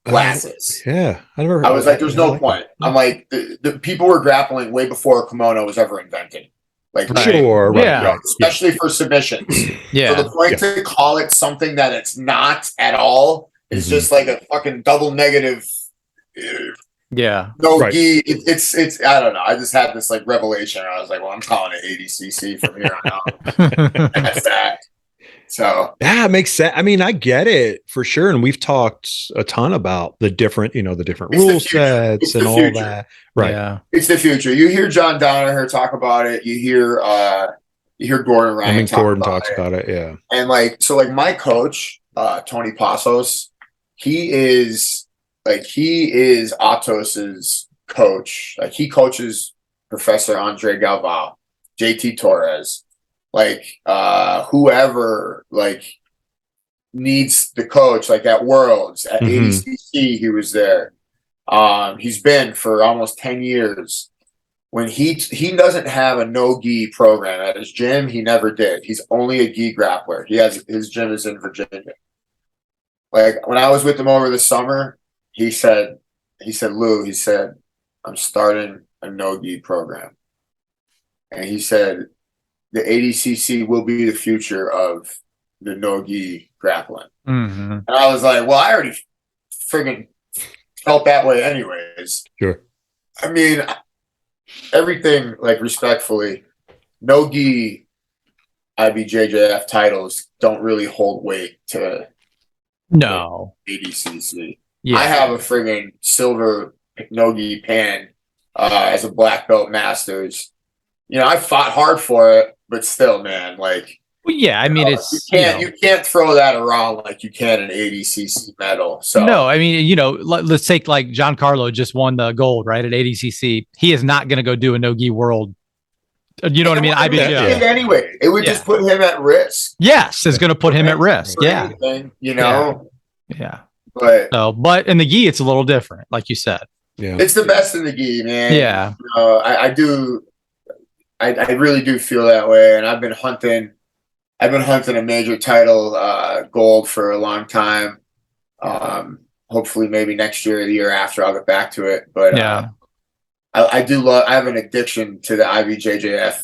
classes. I was like, there's no point. I'm like, the people were grappling way before kimono was ever invented. Like, sure, right, yeah, especially for submissions. Yeah. So the point to call it something that it's not at all is just like a fucking double negative. No gi. It's. I don't know. I just had this like revelation. I was like, well, I'm calling it ADCC from here on out. That's that. So yeah, it makes sense. I mean, I get it for sure. And we've talked a ton about the different, the different rule sets and all that. Right. Yeah. It's the future. You hear John Danaher talk about it. You hear Gordon Ryan talks about it. Yeah. And like, so like my coach, Tony Passos, he is Atos's coach. Like he coaches Professor Andre Galvao, JT Torres, like whoever like needs the coach, like at Worlds, at ADCC, he was there. He's been for almost 10 years. When he doesn't have a no gi program at his gym, he never did. He's only a gi grappler. His gym is in Virginia. Like when I was with him over the summer, he said, Lou, I'm starting a no gi program. And he said, the ADCC will be the future of the no-gi grappling. And I was like, well, I already friggin' felt that way anyways. Sure. I mean, everything, like, respectfully, no-gi IBJJF titles don't really hold weight to ADCC. Yeah. I have a friggin' silver no-gi pan as a black belt masters. I fought hard for it, but still, man, like, well, yeah, I mean, it's you can't throw that around like you can an ADCC medal. So no, I mean, let's take like Giancarlo just won the gold right at ADCC. He is not going to go do a no gi world. You know what I mean? IBJ anyway. It would just put him at risk. Yes, it's going to put him at risk. Yeah, anything, Yeah. But in the gi, it's a little different, like you said. Yeah, it's the best in the gi, man. Yeah, I do. I really do feel that way, and I've been hunting a major title gold for a long time. Hopefully, maybe next year or the year after, I'll get back to it. But I do love. I have an addiction to the IBJJF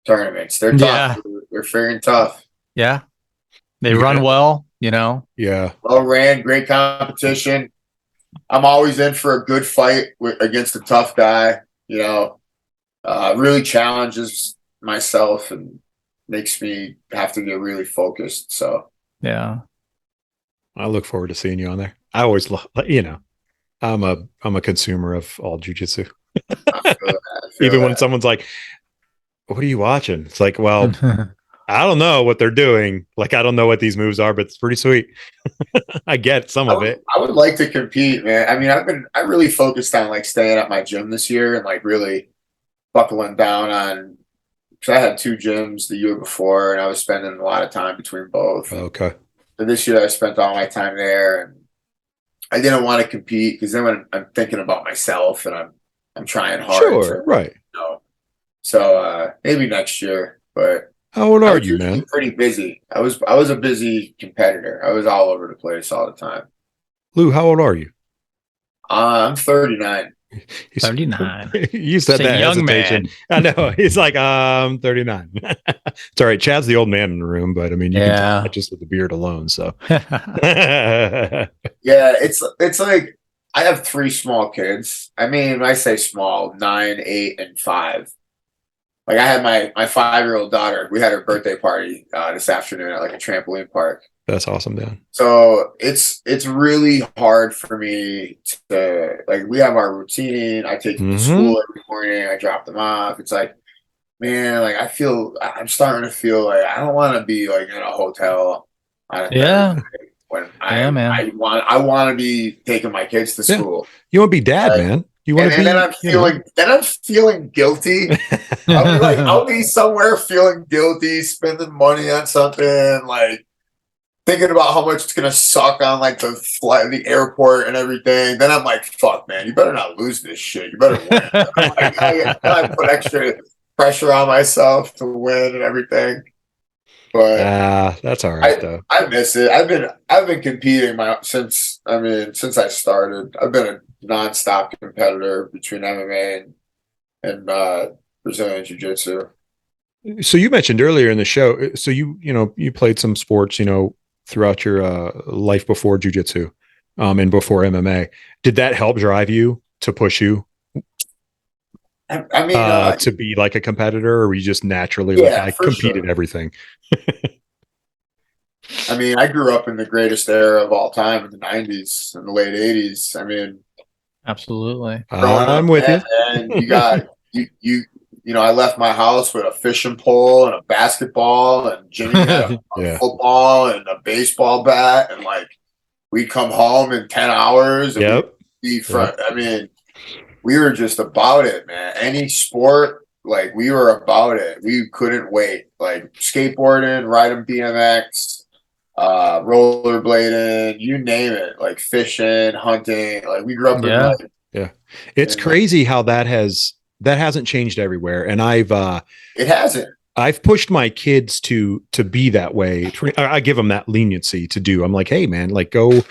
tournaments. They're tough. Yeah. They're freaking tough. Yeah, they run well. Yeah, well ran, great competition. I'm always in for a good fight against a tough guy. Really challenges myself and makes me have to get really focused. So yeah, I look forward to seeing you on there. I always love, I'm a consumer of all jiu-jitsu. Even when someone's like, "What are you watching?" It's like, well, I don't know what they're doing. Like, I don't know what these moves are, but it's pretty sweet. I get some of it. I would like to compete, man. I mean, I really focused on like staying at my gym this year and like really buckling down on, because I had 2 gyms the year before and I was spending a lot of time between both. Okay. So this year I spent all my time there and I didn't want to compete because then when I'm thinking about myself and I'm trying hard. Sure, right. So maybe next year, but how old are you, man? Pretty busy. I was a busy competitor. I was all over the place all the time. Lou, how old are you? I'm 39. 39. You said that young hesitation. Man. I know. He's like, 39. It's all right. Chad's the old man in the room, but I mean, you can tell that just with the beard alone. So yeah, it's like I have 3 small kids. I mean, when I say small, 9, 8, and 5. Like I had my 5-year-old daughter. We had her birthday party this afternoon at like a trampoline park. That's awesome, Dan. So it's really hard for me to like. We have our routine. I take them to school every morning. I drop them off. It's like, man, like I'm starting to feel like I don't want to be like in a hotel on a Yeah. Thursday when Man. I want to be taking my kids to school. You want to be dad, man. You want to be. Then I'm feeling guilty. I'll be somewhere feeling guilty, spending money on something, like thinking about how much it's gonna suck on like the flight, the airport, and everything. Then I'm like, "Fuck, man, you better not lose this shit. You better win." I put extra pressure on myself to win and everything. But that's all right though. I miss it. I've been competing since I started. I've been a nonstop competitor between MMA and Brazilian Jiu-Jitsu. So you mentioned earlier in the show, so you played some sports, throughout your life before Jiu-Jitsu, and before MMA. Did that help drive you to push you? To be like a competitor, or were you just naturally I competed everything? I mean, I grew up in the greatest era of all time in the 90s and the late 80s. I mean, absolutely. I'm with you. And you got I left my house with a fishing pole and a basketball, and Jimmy had a football and a baseball bat, and like we'd come home in 10 hours and we'd be front. I mean, we were just about it, man. Any sport, like we were about it. We couldn't wait. Like skateboarding, riding BMX, rollerblading, you name it. Like fishing, hunting. Like we grew up in It's crazy how that hasn't changed everywhere. And it hasn't. I've pushed my kids to be that way. I give them that leniency to do. I'm like, hey man, like go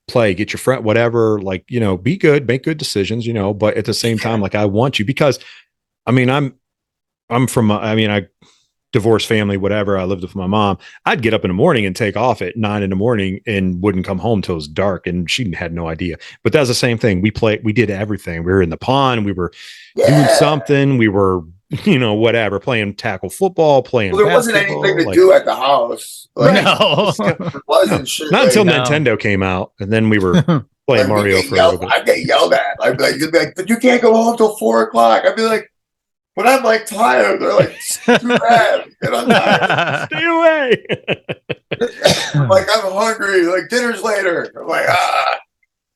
play, get your friend, whatever, like, be good, make good decisions, but at the same time, like I want you, because I mean, I'm from, I divorced family, whatever. I lived with my mom. I'd get up in the morning and take off at 9 a.m. and wouldn't come home till it was dark. And she had no idea, but that's the same thing. We did everything. We were in the pond. We were doing something. We were, whatever, playing tackle football, playing. Well, there wasn't anything to do at the house. Like, no, it wasn't shit. Not until Nintendo came out, and then we were playing Mario for a little bit. I get yelled at. You'd be like, but you can't go home till 4:00. I'd be like, when I'm like tired, they're like, too bad. Get on tired. Stay away. I'm like, I'm hungry. Like dinner's later. I'm like,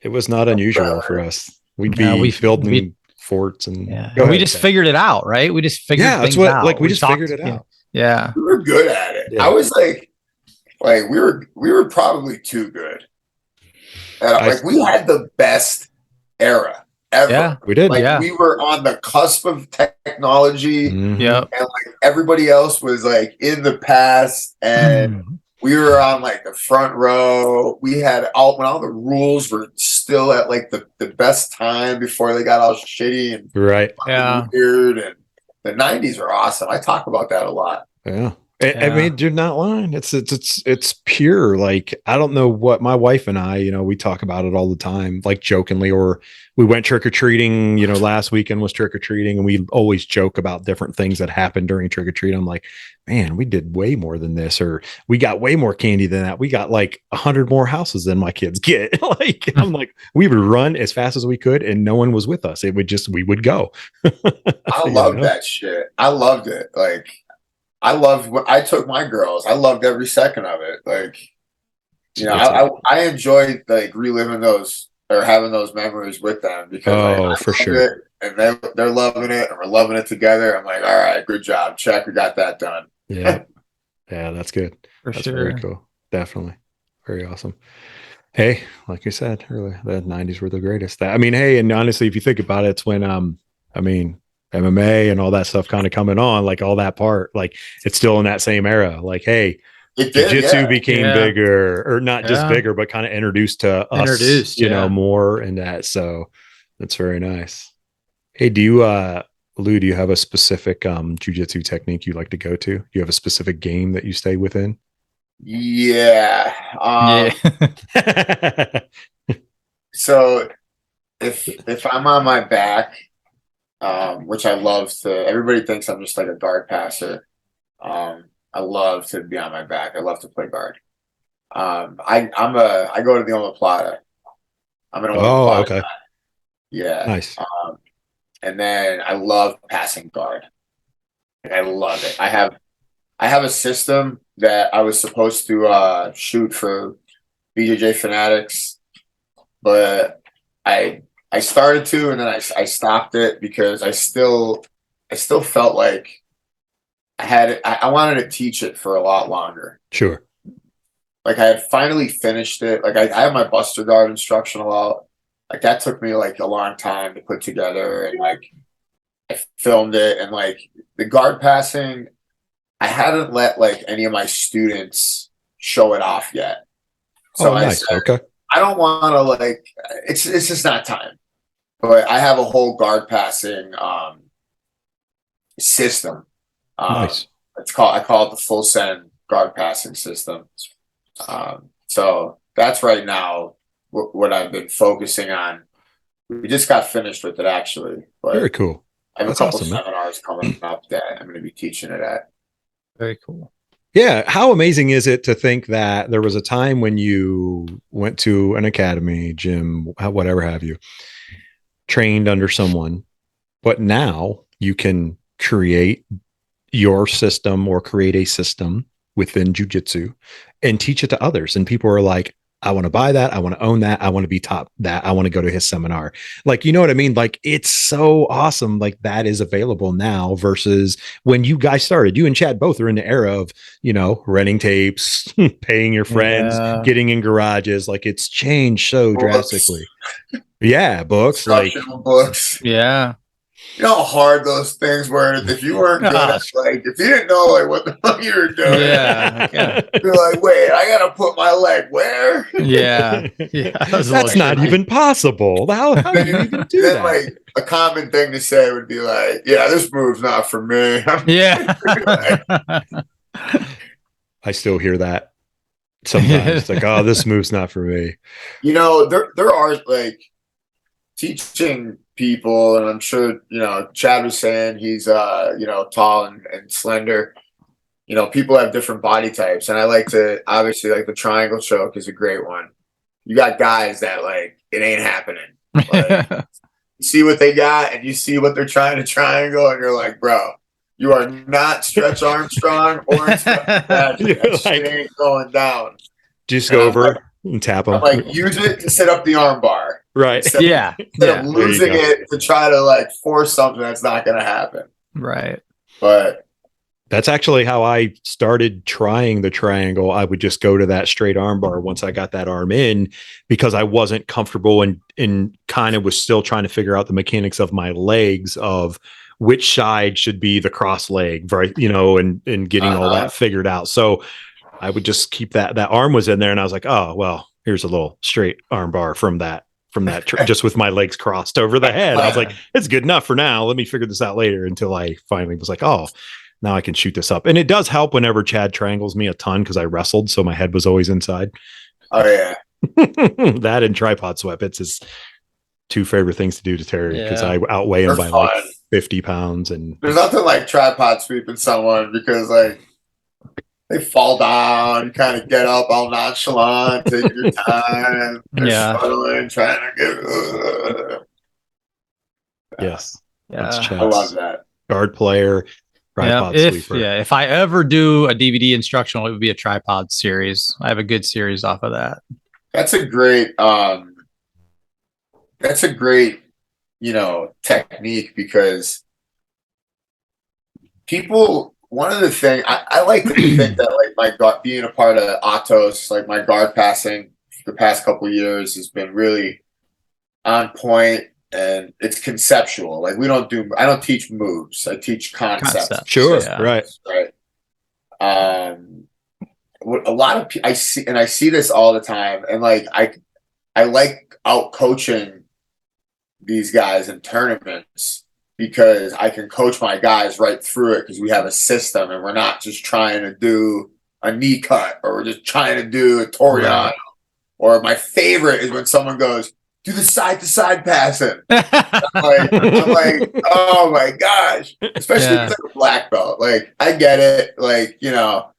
It was not unusual for us. We'd be building forts and we just figured it out, right? We just figured things out. Like we just figured it out. Yeah, we were good at it. I was like we were probably too good. We had the best era ever. Yeah, we did. We were on the cusp of technology. Mm-hmm. Yeah, and like everybody else was like in the past, and we were on like the front row. We had when all the rules were still at like the best time before they got all shitty and weird. And the 90s were awesome. I talk about that a lot. Yeah. I mean, you're not lying. It's pure. Like, I don't know what my wife and I, we talk about it all the time, like jokingly, or we went trick-or-treating, last weekend was trick-or-treating, and we always joke about different things that happened during trick-or-treat. I'm like, man, we did way more than this, or we got way more candy than that. We got like 100 more houses than my kids get. Like, I'm like, we would run as fast as we could and no one was with us. We would go. I loved that shit. I loved it. Like, I took my girls. I loved every second of it. Like, I enjoyed like reliving those or having those memories with them because for sure. And they're loving it and we're loving it together. I'm like, all right, good job. Check. We got that done. Yeah. Yeah, that's good. That's sure. Very cool. Definitely. Very awesome. Hey, like you said earlier, the 90s were the greatest. Hey, and honestly, if you think about it, it's when MMA and all that stuff kind of coming on, like all that part, like it's still in that same era. Like, hey, Jiu-Jitsu became bigger, or not just bigger, but kind of introduced to us, more in that. So that's very nice. Hey, Lou, do you have a specific Jiu-Jitsu technique you like to go to? Do you have a specific game that you stay within? Yeah. So if I'm on my back, which I love to, everybody thinks I'm just like a guard passer. I love to be on my back. I love to play guard. I go to the omoplata. I'm an omoplata. Okay. Guy. Yeah. Nice. And then I love passing guard. I love it. I have a system that I was supposed to shoot for BJJ Fanatics, but I started to, and then I stopped it because I still felt like I wanted to teach it for a lot longer. Sure. Like I had finally finished it. Like I have my Buster Guard instructional out. Like that took me like a long time to put together, and like I filmed it, and like the guard passing, I hadn't let like any of my students show it off yet. So I said, okay. I don't want to like it's just not time. But I have a whole guard passing system. Nice. I call it the full send guard passing system. So that's right now what I've been focusing on. We just got finished with it actually. But very cool. I have a couple seminars coming up that I'm going to be teaching it at. Very cool. Yeah. How amazing is it to think that there was a time when you went to an academy, gym, whatever have you, trained under someone, but now you can create your system or create a system within jiu-jitsu and teach it to others. And people are like, I want to buy that. I want to own that. I want to be top that. I want to go to his seminar. Like, you know what I mean? Like, it's so awesome. Like that is available now versus when you guys started. You and Chad both are in the era of, you know, renting tapes, paying your friends, getting in garages. Like it's changed so drastically. Yeah. Books. Like books. Yeah. You know how hard those things were. If you weren't good at, like, if you didn't know like what the fuck you were doing, you're like, wait, I gotta put my leg where? Yeah, that's not even possible. How do you even do that? Like a common thing to say would be like, yeah, this move's not for me. Yeah, I still hear that sometimes. It's like, oh, this move's not for me. You know, there are like teaching people, and I'm sure, you know, Chad was saying he's you know, tall and slender. You know, people have different body types, and I like to obviously like the triangle choke is a great one. You got guys that like it ain't happening. Like, you see what they got and you see what they're trying to triangle, and you're like, bro, you are not Stretch Armstrong or that shit ain't going down. Just go over and tap them. I'm like, use it to set up the arm bar. Right. Instead of losing it to try to like force something that's not going to happen. Right. But that's actually how I started trying the triangle. I would just go to that straight arm bar once I got that arm in, because I wasn't comfortable and kind of was still trying to figure out the mechanics of my legs of which side should be the cross leg, right? You know, and getting all that figured out. So I would just keep that arm was in there, and I was like, oh, well, here's a little straight arm bar from that just with my legs crossed over the head. I was like, it's good enough for now. Let me figure this out later, until I finally was like, oh, now I can shoot this up. And it does help whenever Chad triangles me a ton, because I wrestled, so my head was always inside. Oh yeah. That and tripod sweep. It's his two favorite things to do to Terry, because I outweigh him by like 50 pounds. And there's nothing like tripod sweeping someone, because like they fall down, you kind of get up all nonchalant, take your time. Struggling, trying to get. Yes. I love that. Guard player, tripod sweeper. If I ever do a DVD instructional, it would be a tripod series. I have a good series off of that. That's a great you know, technique, because people, one of the things I like to think that like my guard, being a part of Atos, like my guard passing the past couple of years has been really on point, and it's conceptual. Like I don't teach moves. I teach concepts. Sure. Right. What a lot of people I see this all the time, and like I like out coaching these guys in tournaments, because I can coach my guys right through it, because we have a system, and we're not just trying to do a knee cut, or we're just trying to do a Toriano. Right. Or my favorite is when someone goes, do the side to side passing. I'm like, oh my gosh. Especially if it's like a black belt. Like, I get it. Like, you know,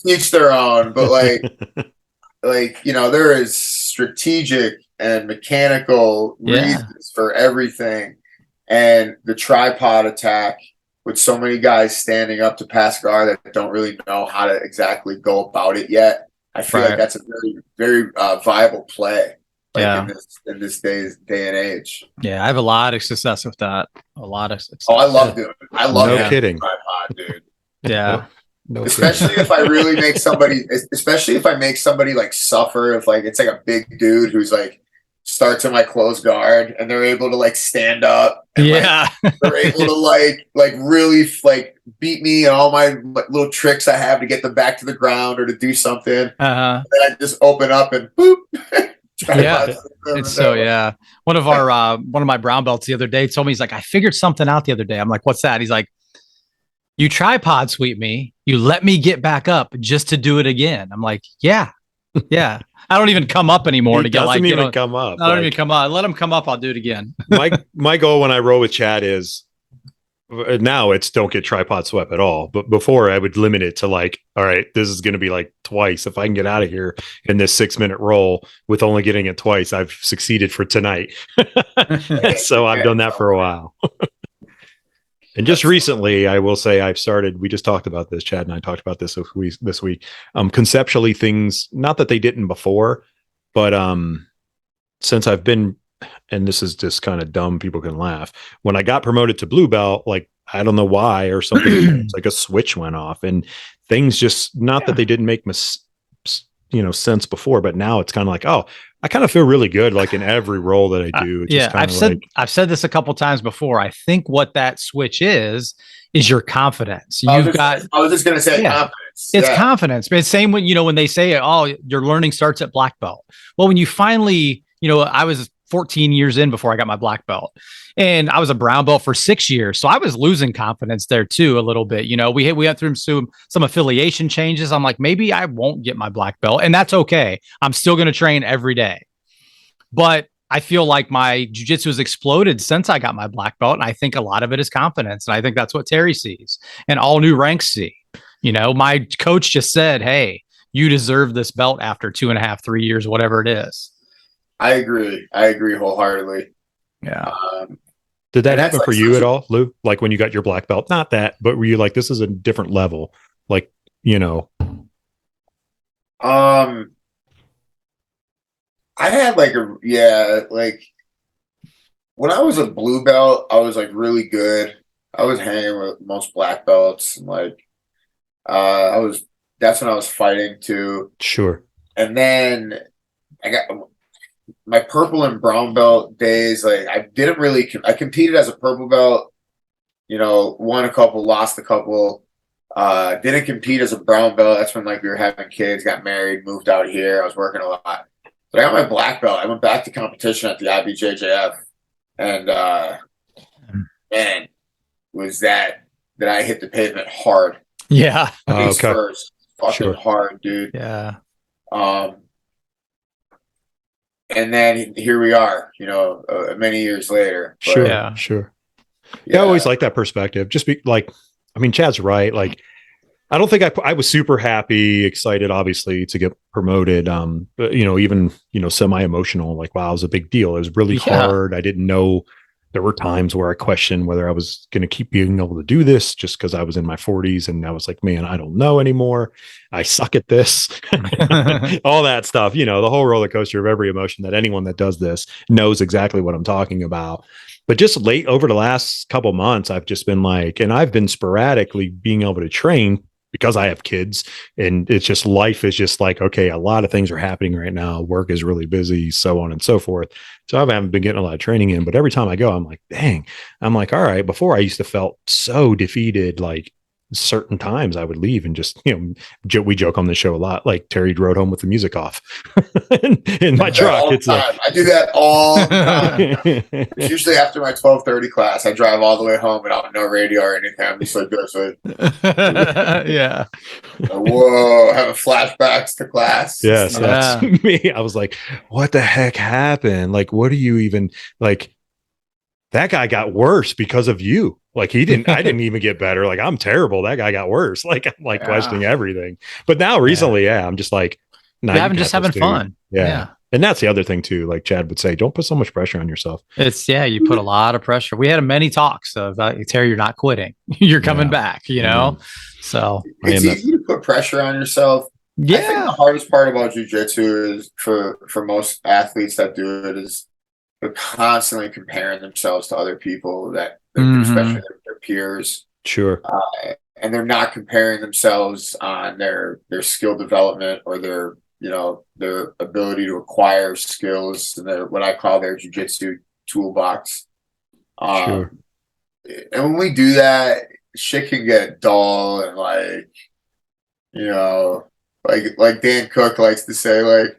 each their own, but like, you know, there is strategic and mechanical reasons for everything. And the tripod attack with so many guys standing up to pass guard that don't really know how to exactly go about it yet. I feel like that's a very, very viable play. Like in this day and age. Yeah, I have a lot of success with that. A lot of success. Oh, I love doing it. I love no kidding, tripod, dude. Yeah. No especially if I really make somebody, especially if I make somebody like suffer, if like it's like a big dude who's like starts in my closed guard and they're able to like stand up. And, like, they're able to like really like beat me and all my little tricks I have to get them back to the ground or to do something. And I just open up and boop. It's so one of my brown belts the other day told me, he's like, I figured something out the other day. I'm like, what's that? He's like, you tripod sweep me, you let me get back up just to do it again. I'm like, yeah. I don't even come up anymore to get like, come up. I don't even come up. Let him come up. I'll do it again. my goal when I roll with Chad is now it's don't get tripod swept at all. But before I would limit it to like, all right, this is going to be like twice. If I can get out of here in this 6-minute roll with only getting it twice, I've succeeded for tonight. So I've done that for a while. And just recently, I will say we just talked about this, Chad and I talked about this this week. Conceptually things, not that they didn't before, but since I've been, and this is just kind of dumb, people can laugh. When I got promoted to blue belt, like, I don't know why or something, it's like a switch went off and things just, not that they didn't make sense before, but now it's kind of like, oh, I kind of feel really good, like in every role that I do. I've said this a couple times before. I think what that switch is your confidence. I was just going to say confidence. It's confidence. But it's same when they say, oh, your learning starts at black belt. Well, when you finally, I was 14 years in before I got my black belt, and I was a brown belt for 6 years. So I was losing confidence there too, a little bit. We went through some affiliation changes. I'm like, maybe I won't get my black belt, and that's okay. I'm still going to train every day. But I feel like my jiu-jitsu has exploded since I got my black belt. And I think a lot of it is confidence. And I think that's what Terry sees and all new ranks see. My coach just said, hey, you deserve this belt after 2.5, 3 years, whatever it is. I agree wholeheartedly. Yeah. Did that happen for you at all, Lou? Like when you got your black belt? Not that, but were you like, this is a different level? Like, I had like when I was a blue belt, I was like really good. I was hanging with most black belts and that's when I was fighting too. Sure. And then I got my purple and brown belt days. Like I competed as a purple belt, won a couple, lost a couple, didn't compete as a brown belt. That's when like we were having kids, got married, moved out here. I was working a lot. But I got my black belt. I went back to competition at the IBJJF, and man, was that I hit the pavement hard. Yeah, first, fucking hard, dude. Yeah. And then here we are, many years later. But, sure. Yeah, I always like that perspective. Just be like, I mean, Chad's right. Like, I don't think I was super happy, excited, obviously, to get promoted. But, even, semi-emotional, like, wow, it was a big deal. It was really hard. I didn't know. There were times where I questioned whether I was going to keep being able to do this just because I was in my 40s. And I was like, man, I don't know anymore. I suck at this. All that stuff, the whole roller coaster of every emotion that anyone that does this knows exactly what I'm talking about. But just over the last couple months, I've just been like, and I've been sporadically being able to train because I have kids, and it's just, life is just like, okay, a lot of things are happening right now. Work is really busy, so on and so forth. So I haven't been getting a lot of training in, but every time I go, I'm like, dang, I'm like, all right, before I used to felt so defeated, like certain times I would leave and just, we joke on the show a lot, like Terry rode home with the music off in my truck. It's like, I do that all the time. It's usually after my 12:30 class. I drive all the way home without no radio or anything. I'm just like this. Yeah. Whoa, having flashbacks to class. Yes, that's me. I was like, what the heck happened? Like, what do you even like? That guy got worse because of you. Like I didn't even get better. Like, I'm terrible. That guy got worse. Like, I'm like questioning everything. But now recently, I'm just like, having fun. Yeah. And that's the other thing too. Like Chad would say, don't put so much pressure on yourself. You put a lot of pressure. We had many talks of Terry, you're not quitting. You're coming back, you know? So it's easy to put pressure on yourself. Yeah. I think the hardest part about jiu-jitsu is for most athletes that do it is they're constantly comparing themselves to other people especially their peers. Sure. And they're not comparing themselves on their skill development or their ability to acquire skills and what I call their jiu-jitsu toolbox. Sure. And when we do that, shit can get dull and like Dan Cook likes to say, like,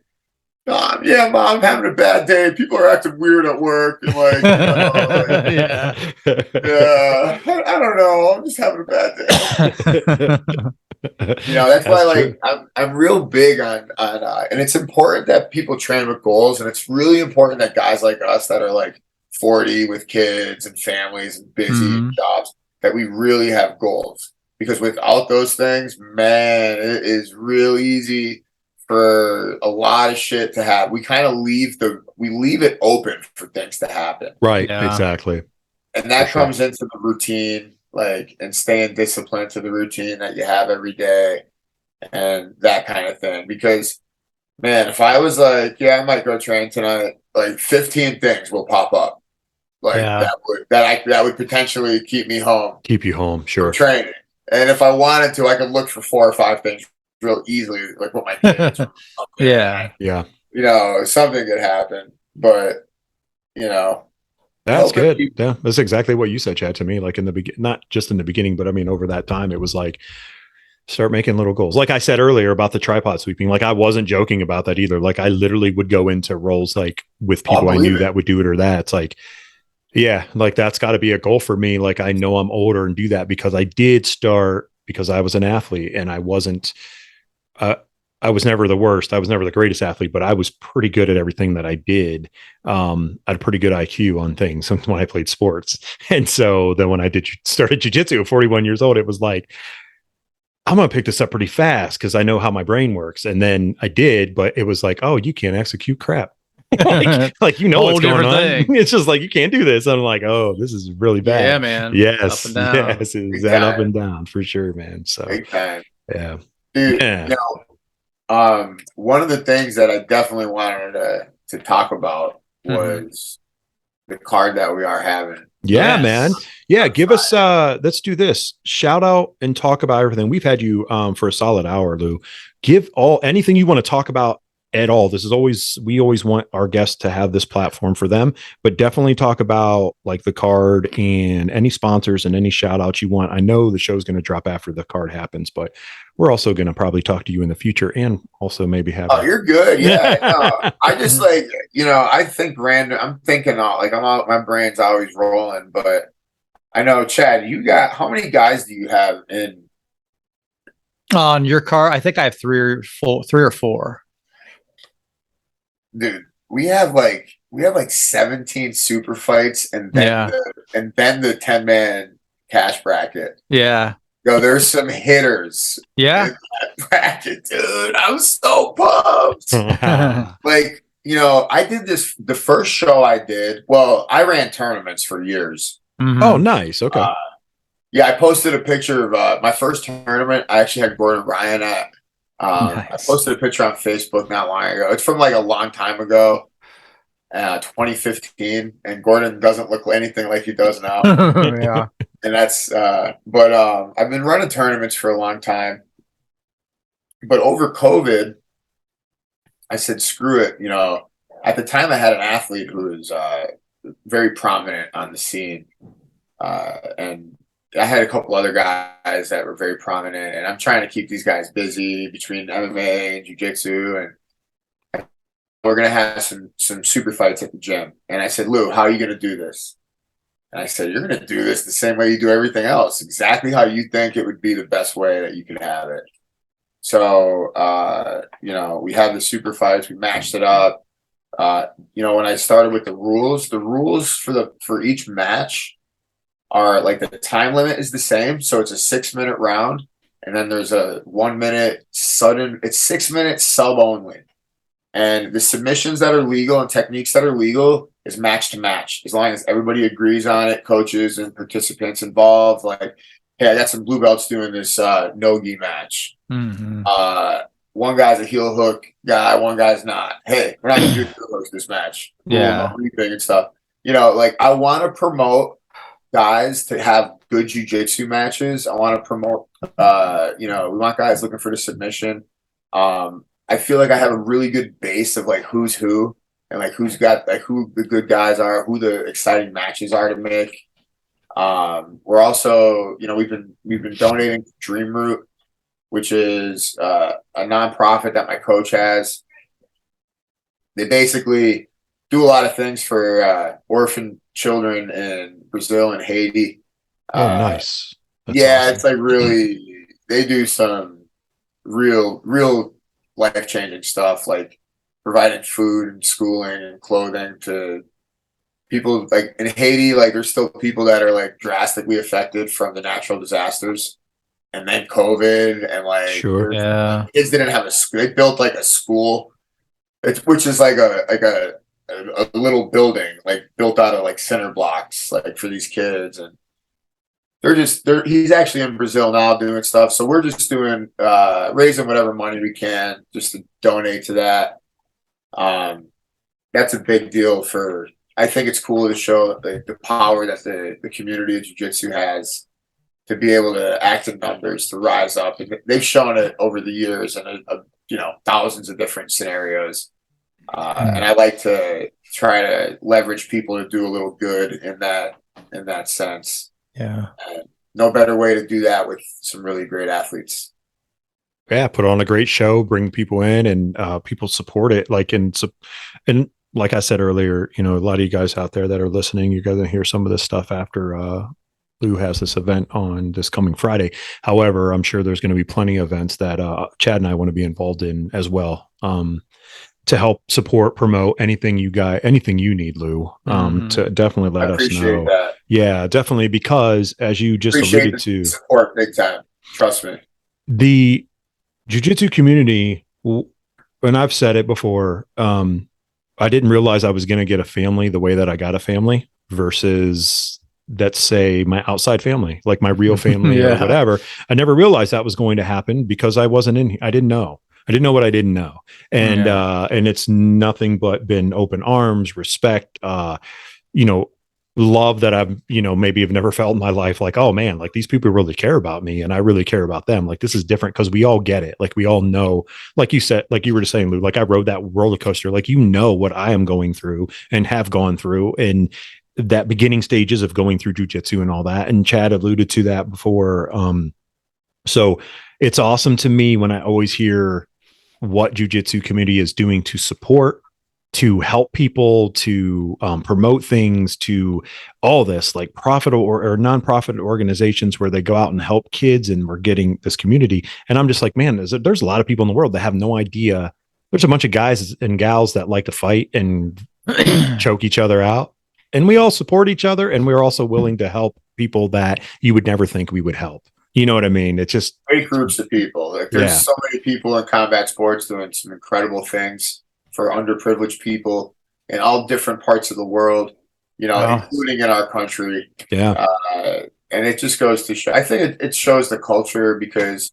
Mom, I'm having a bad day. People are acting weird at work. And I don't know. I'm just having a bad day. That's why I'm real big on and it's important that people train with goals. And it's really important that guys like us that are like 40 with kids and families and busy jobs, that we really have goals. Because without those things, man, it is real easy for a lot of shit to happen. We kind of leave it open for things to happen. Right. Yeah. Exactly. And that comes into the routine, and staying disciplined to the routine that you have every day and that kind of thing. Because, man, if I was like, I might go train tonight, 15 things will pop up. That would potentially keep me home. Keep you home, sure. Training. And if I wanted to, I could look for 4 or 5 things real easily, like what my hands something could happen. But that's good. Yeah, that's exactly what you said, Chad, to me. Like in the beginning, not just in the beginning, but I mean over that time, it was like start making little goals. Like I said earlier about the tripod sweeping, like I wasn't joking about that either. Like I literally would go into roles like with people I knew that would do it or that. It's like, yeah, like that's got to be a goal for me. Like I know I'm older and do that because I did start because I was an athlete and I wasn't. I was never the worst. I was never the greatest athlete, but I was pretty good at everything that I did. I had a pretty good IQ on things when I played sports. And so then when I started jiu-jitsu at 41 years old, it was like, I'm going to pick this up pretty fast because I know how my brain works. And then I did, but it was like, oh, you can't execute crap. what's going on. It's just like, you can't do this. I'm like, oh, this is really bad. Yeah, man. Yes. Up and down. Yes. Is that up and down for sure, man. So yeah. Dude, one of the things that I definitely wanted to talk about was the card that we are having. Yeah, man. Yeah, give us let's do this. Shout out and talk about everything. We've had you for a solid hour, Lou. Give anything you want to talk about at all. We always want our guests to have this platform for them, but definitely talk about like the card and any sponsors and any shout outs you want. I know the show's going to drop after the card happens, but we're also going to probably talk to you in the future and also maybe have. Oh, you're good. Yeah. I just I think random. I'm thinking my brain's always rolling, but I know, Chad, how many guys do you have in on your card? I think I have 3 or 4. Dude, we have 17 super fights and then the 10-man cash bracket. Yeah. Yo, there's some hitters. Yeah. In that bracket, dude. I'm so pumped. I did this the first show I did. Well, I ran tournaments for years. Mm-hmm. Oh, nice. Okay. I posted a picture of my first tournament. I actually had Gordon Ryan at. Nice. I posted a picture on Facebook not long ago. It's from a long time ago, 2015, and Gordon doesn't look anything like he does now. Yeah, and that's. But I've been running tournaments for a long time. But over COVID, I said, "Screw it." At the time, I had an athlete who was very prominent on the scene, and I had a couple other guys that were very prominent, and I'm trying to keep these guys busy between MMA and jiu-jitsu, and we're going to have some super fights at the gym. And I said, Lou, how are you going to do this? And I said, you're going to do this the same way you do everything else, exactly how you think it would be the best way that you could have it. So, we had the super fights, we matched it up. When I started with the rules for each match are the time limit is the same. So it's a 6-minute round. And then there's a 1 minute it's 6 minutes sub only. And the submissions that are legal and techniques that are legal is match to match. As long as everybody agrees on it, coaches and participants involved, like, hey, I got some blue belts doing this no-gi match. Mm-hmm. One guy's a heel hook guy, one guy's not. Hey, we're not going to do heel hooks this match. Yeah. Reaping and stuff. You know, like, I want to promote guys to have good jiu-jitsu matches. I want to promote, you know, we want guys looking for the submission. I feel like I have a really good base of like who's who and like who's got like who the good guys are, who the exciting matches are to make. We're also, you know, we've been donating to Dreamroot, which is a nonprofit that my coach has. They basically do a lot of things for orphan children in Brazil and Haiti. Oh, nice. That's awesome. It's like really, they do some real life-changing stuff, like providing food and schooling and clothing to people like in Haiti. Like, there's still people that are like drastically affected from the natural disasters and then COVID, and like, sure, yeah, kids didn't have a school. They built like a school, which is like a little building, like built out of like center blocks, like for these kids. And he's actually in Brazil now doing stuff. So we're just doing, raising whatever money we can just to donate to that. That's a big deal I think it's cool to show the power that the community of jiu-jitsu has to be able to act in numbers, to rise up. And they've shown it over the years in you know, thousands of different scenarios. And I like to try to leverage people to do a little good in that sense. Yeah. No better way to do that with some really great athletes. Yeah. Put on a great show, bring people in, and people support it. Like, and like I said earlier, you know, a lot of you guys out there that are listening, you're going to hear some of this stuff after, Lou has this event on this coming Friday. However, I'm sure there's going to be plenty of events that, Chad and I want to be involved in as well. To help support, promote anything you need, Lou, to definitely let us know. That. Yeah, definitely. Because as you just alluded to, support big time. Trust me. The jiu-jitsu community, and I've said it before, I didn't realize I was going to get a family the way that I got a family versus, let's say, my outside family, like my real family or whatever. I never realized that was going to happen because I wasn't in here. I didn't know what I didn't know. And, and it's nothing but been open arms, respect, you know, love that I've, you know, maybe have never felt in my life. Like, oh man, like these people really care about me and I really care about them. Like, this is different because we all get it. Like, we all know, like you said, like you were just saying, Lou, like I rode that roller coaster, like, you know, what I am going through and have gone through, and that beginning stages of going through jiu-jitsu and all that. And Chad alluded to that before. So it's awesome to me when I always hear what jiu-jitsu community is doing to support, to help people, to promote things, to all this, like profit or nonprofit organizations where they go out and help kids, and we're getting this community. And I'm just like, man, there's a lot of people in the world that have no idea. There's a bunch of guys and gals that like to fight and choke each other out, and we all support each other, and we're also willing to help people that you would never think we would help. You know what I mean? It's just great groups of people. Like, there's so many people in combat sports doing some incredible things for underprivileged people in all different parts of the world, you know, including in our country. Yeah. And it just goes to show, I think it shows the culture, because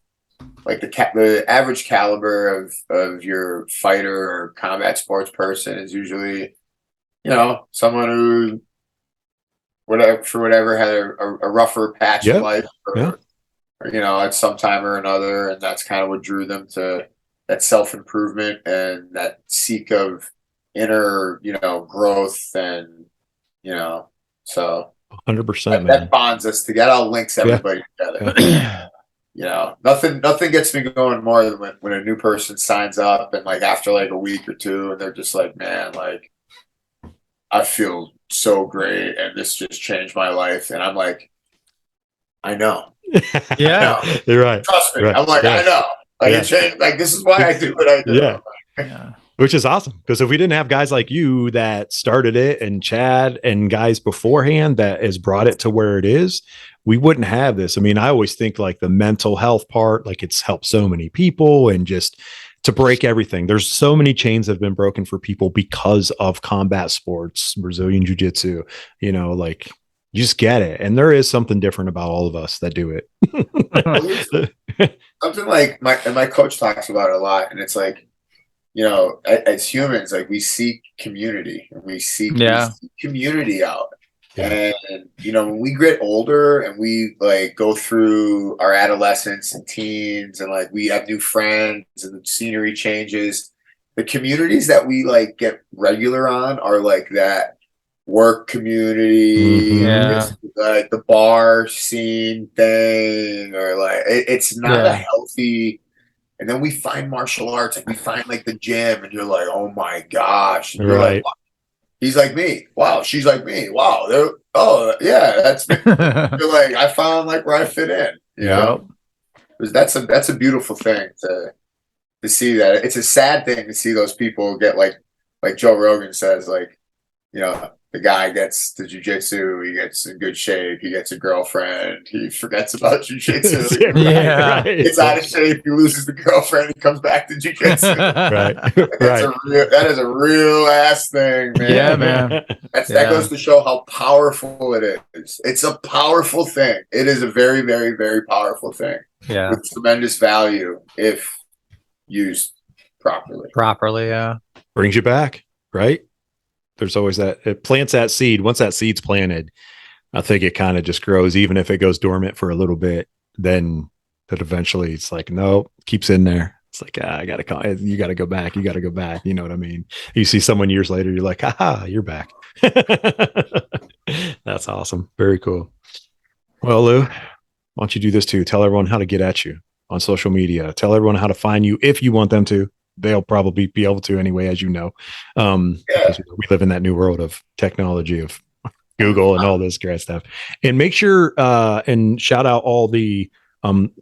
like the average caliber of your fighter or combat sports person is usually, you know, someone who whatever had a rougher patch in life, or, you know, at some time or another, and that's kind of what drew them to that self-improvement and that seek of inner, you know, growth, and, you know, so 100%, that bonds us together. That all links everybody together. You know, nothing gets me going more than when a new person signs up, and like after like a week or two, and they're just like, man, like, I feel so great, and this just changed my life. And I'm like, I know. Yeah, I know. You're right. Trust me. Right. I'm like, I know. Like, it changed. Like, this is why I do what I do. Yeah. Which is awesome, because if we didn't have guys like you that started it, and Chad and guys beforehand that has brought it to where it is, we wouldn't have this. I mean, I always think like the mental health part, like it's helped so many people, and just to break everything. There's so many chains that have been broken for people because of combat sports, Brazilian Jiu-Jitsu, you know, like you just get it. And there is something different about all of us that do it. Something like my coach talks about it a lot. And it's like, you know, as humans, like we seek community and we seek community out. Yeah. And, you know, when we get older and we like go through our adolescence and teens and like we have new friends and the scenery changes, the communities that we like get regular on are like that work community, like the bar scene thing, or like it's not a healthy. And then we find martial arts and we find like the gym and you're like, oh my gosh. And you're like, wow. He's like me. Wow. She's like me. Wow. Oh yeah. That's me. You're like, I found like where I fit in, you know? That's a beautiful thing to see that. It's a sad thing to see those people get like Joe Rogan says, like, you know, the guy gets to jiu-jitsu, he gets in good shape, he gets a girlfriend, he forgets about jiu-jitsu. Gets out of shape, he loses the girlfriend, he comes back to jiu-jitsu. That is a real ass thing, man. Yeah, man. That goes to show how powerful it is. It's a powerful thing. It is a very, very, very powerful thing. Yeah. With tremendous value if used properly. Brings you back, right? There's always that, it plants that seed. Once that seed's planted, I think it kind of just grows, even if it goes dormant for a little bit, then that eventually it's like, no, keeps in there. It's like, you got to go back. You got to go back. You know what I mean? You see someone years later, you're like, haha, you're back. That's awesome. Very cool. Well, Lou, why don't you do this too? Tell everyone how to get at you on social media. Tell everyone how to find you if you want them to. They'll probably be able to anyway, as you know. We live in that new world of technology, of Google and all this great stuff. And make sure and shout out all the Dreamroot.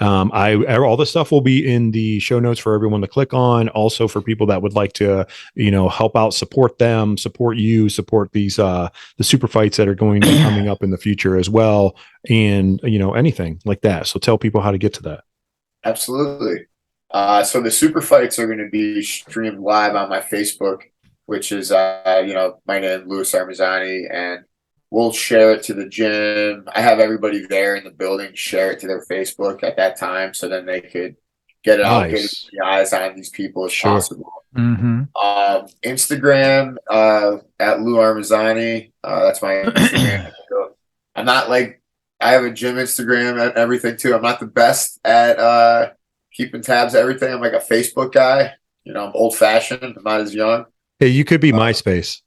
All the stuff will be in the show notes for everyone to click on. Also for people that would like to, help out, support them, support you, support these the super fights that are going to be coming up in the future as well, and anything like that. So tell people how to get to that. Absolutely. So the super fights are going to be streamed live on my Facebook, which is my name, Louis Armezzani, and we'll share it to the gym. I have everybody there in the building share it to their Facebook at that time, so then they could get it out, get the eyes on these people as possible. Mm-hmm. Instagram at Louis Armezzani. That's my Instagram. I'm not like, I have a gym Instagram and everything too. I'm not the best at keeping tabs of everything. I'm like a Facebook guy. I'm old fashioned. I'm not as young. Hey, you could be MySpace.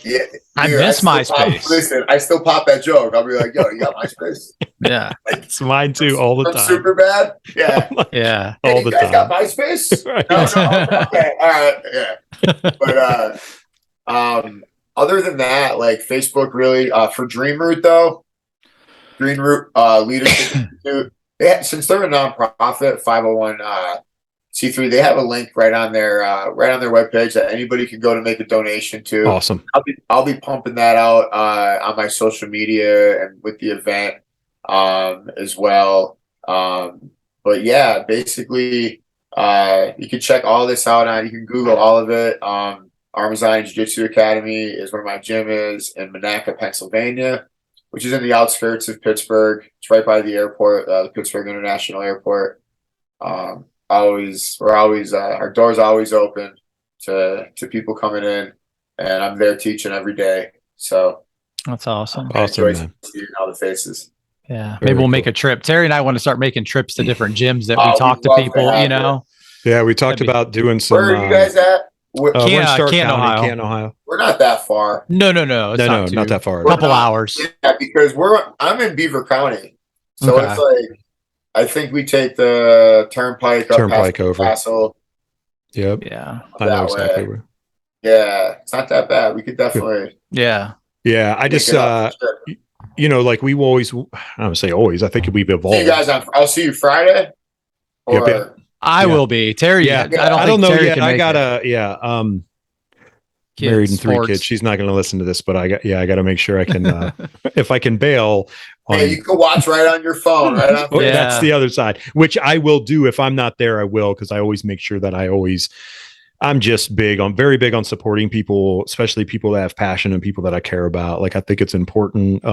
Yeah, I miss MySpace. Listen, I still pop that joke. I'll be like, "Yo, you got MySpace?" Yeah, it's mine too, all the time. Super bad. Yeah, yeah, all the time. You guys got MySpace? Right. No, okay, all right, yeah. But other than that, like Facebook, really for Dreamroot though. Dreamroot Leadership Institute. Since they're a nonprofit, 501c3, they have a link right on their webpage that anybody can go to make a donation to. Awesome. I'll be pumping that out on my social media and with the event as well. But yeah, basically, you can check all this out on. You can Google all of it. Armezzani Jiu-Jitsu Academy is where my gym is in Monaca, Pennsylvania, which is in the outskirts of Pittsburgh. It's right by the airport, the Pittsburgh International Airport. Our door's always open to people coming in, and I'm there teaching every day. So that's awesome. Awesome, man. Seeing all the faces. Yeah, maybe we'll make a trip. Terry and I want to start making trips to different gyms that we talk to people. Yeah, we talked about doing some. Where are you guys at? Canton, Ohio. We're not that far. No, it's not that far. A couple hours. Yeah, because I'm in Beaver County, so it's like I think we take the turnpike over Castle. Yep. Yeah, I know exactly where. Yeah, it's not that bad. We could definitely. Yeah. I just like we always. I don't say always. I think we've evolved. See you guys I'll see you Friday. Yep. I will be. Terry, I don't know yet. I gotta, married and 3 kids. She's not going to listen to this, but I got to make sure I can, if I can bail, Hey, you can watch right on your phone, right on. Yeah. That's the other side, which I will do if I'm not there. I will, because I always make sure that I'm just very big on supporting people, especially people that have passion and people that I care about. Like, I think it's important.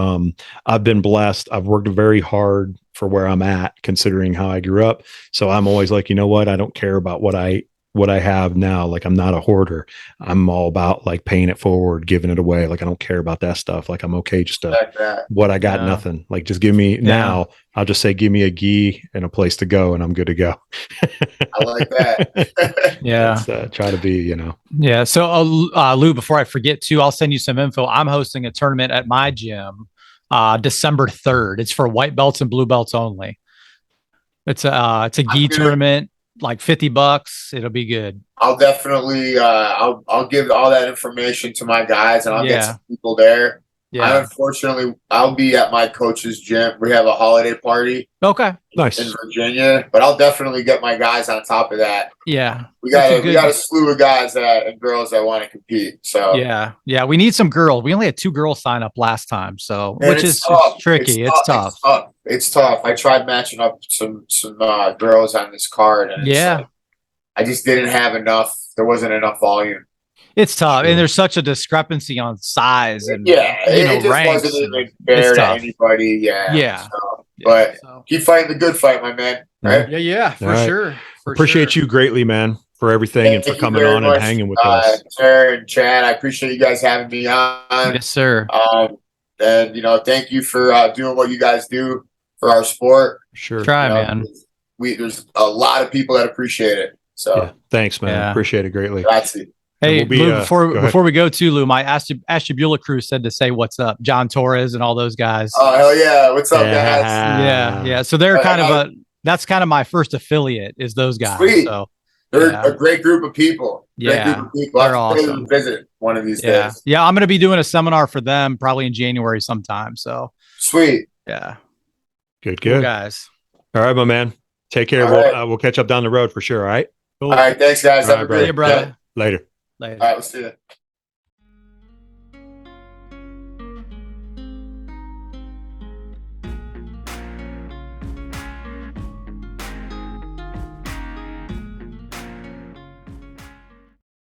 I've been blessed. I've worked very hard for where I'm at, considering how I grew up. So I'm always like, you know what? I don't care about what I have now. Like, I'm not a hoarder. I'm all about like paying it forward, giving it away. Like, I don't care about that stuff. Like, I'm okay just to what I got, nothing. Like, just give me now. I'll just say, give me a gi and a place to go, and I'm good to go. I like that. Yeah. Try to be, Yeah. So, Lou, before I forget too, I'll send you some info. I'm hosting a tournament at my gym, December 3rd. It's for white belts and blue belts only. It's a gi tournament, like $50. It'll be good. I'll definitely, I'll give all that information to my guys, and I'll get some people there. Yeah. Unfortunately, I'll be at my coach's gym. We have a holiday party. Okay. Nice. In Virginia, but I'll definitely get my guys on top of that. Yeah. We got a slew of guys and girls that want to compete. So yeah, we need some girls. We only had 2 girls sign up last time, so which is tricky. It's tough. It's tough. I tried matching up some girls on this card, and I just didn't have enough. There wasn't enough volume. It's tough, and there's such a discrepancy on size and it just ranks. Wasn't even fair to anybody. But keep fighting the good fight, my man. Right? Yeah, for sure. Appreciate you greatly, man, for everything and for coming on and hanging with us. Sir and Chad, I appreciate you guys having me on. Yes, sir. And thank you for doing what you guys do for our sport. Sure. Try, man. There's a lot of people that appreciate it. So thanks, man. Appreciate it greatly. Grazie. Hey, Lou, before we go to Lou, my Ashtabula crew said to say what's up. John Torres and all those guys. Oh, hell yeah. What's up, guys? Yeah. So they're that's kind of my first affiliate is those guys. Sweet. So they're a great group of people. They're awesome. Visit one of these days. Yeah, I'm going to be doing a seminar for them probably in January sometime. So sweet. Yeah. Good, cool guys. All right, my man. Take care. We'll catch up down the road for sure. All right. Cool. All right. Thanks, guys. Have a great day, brother. Later. All right. We'll see you.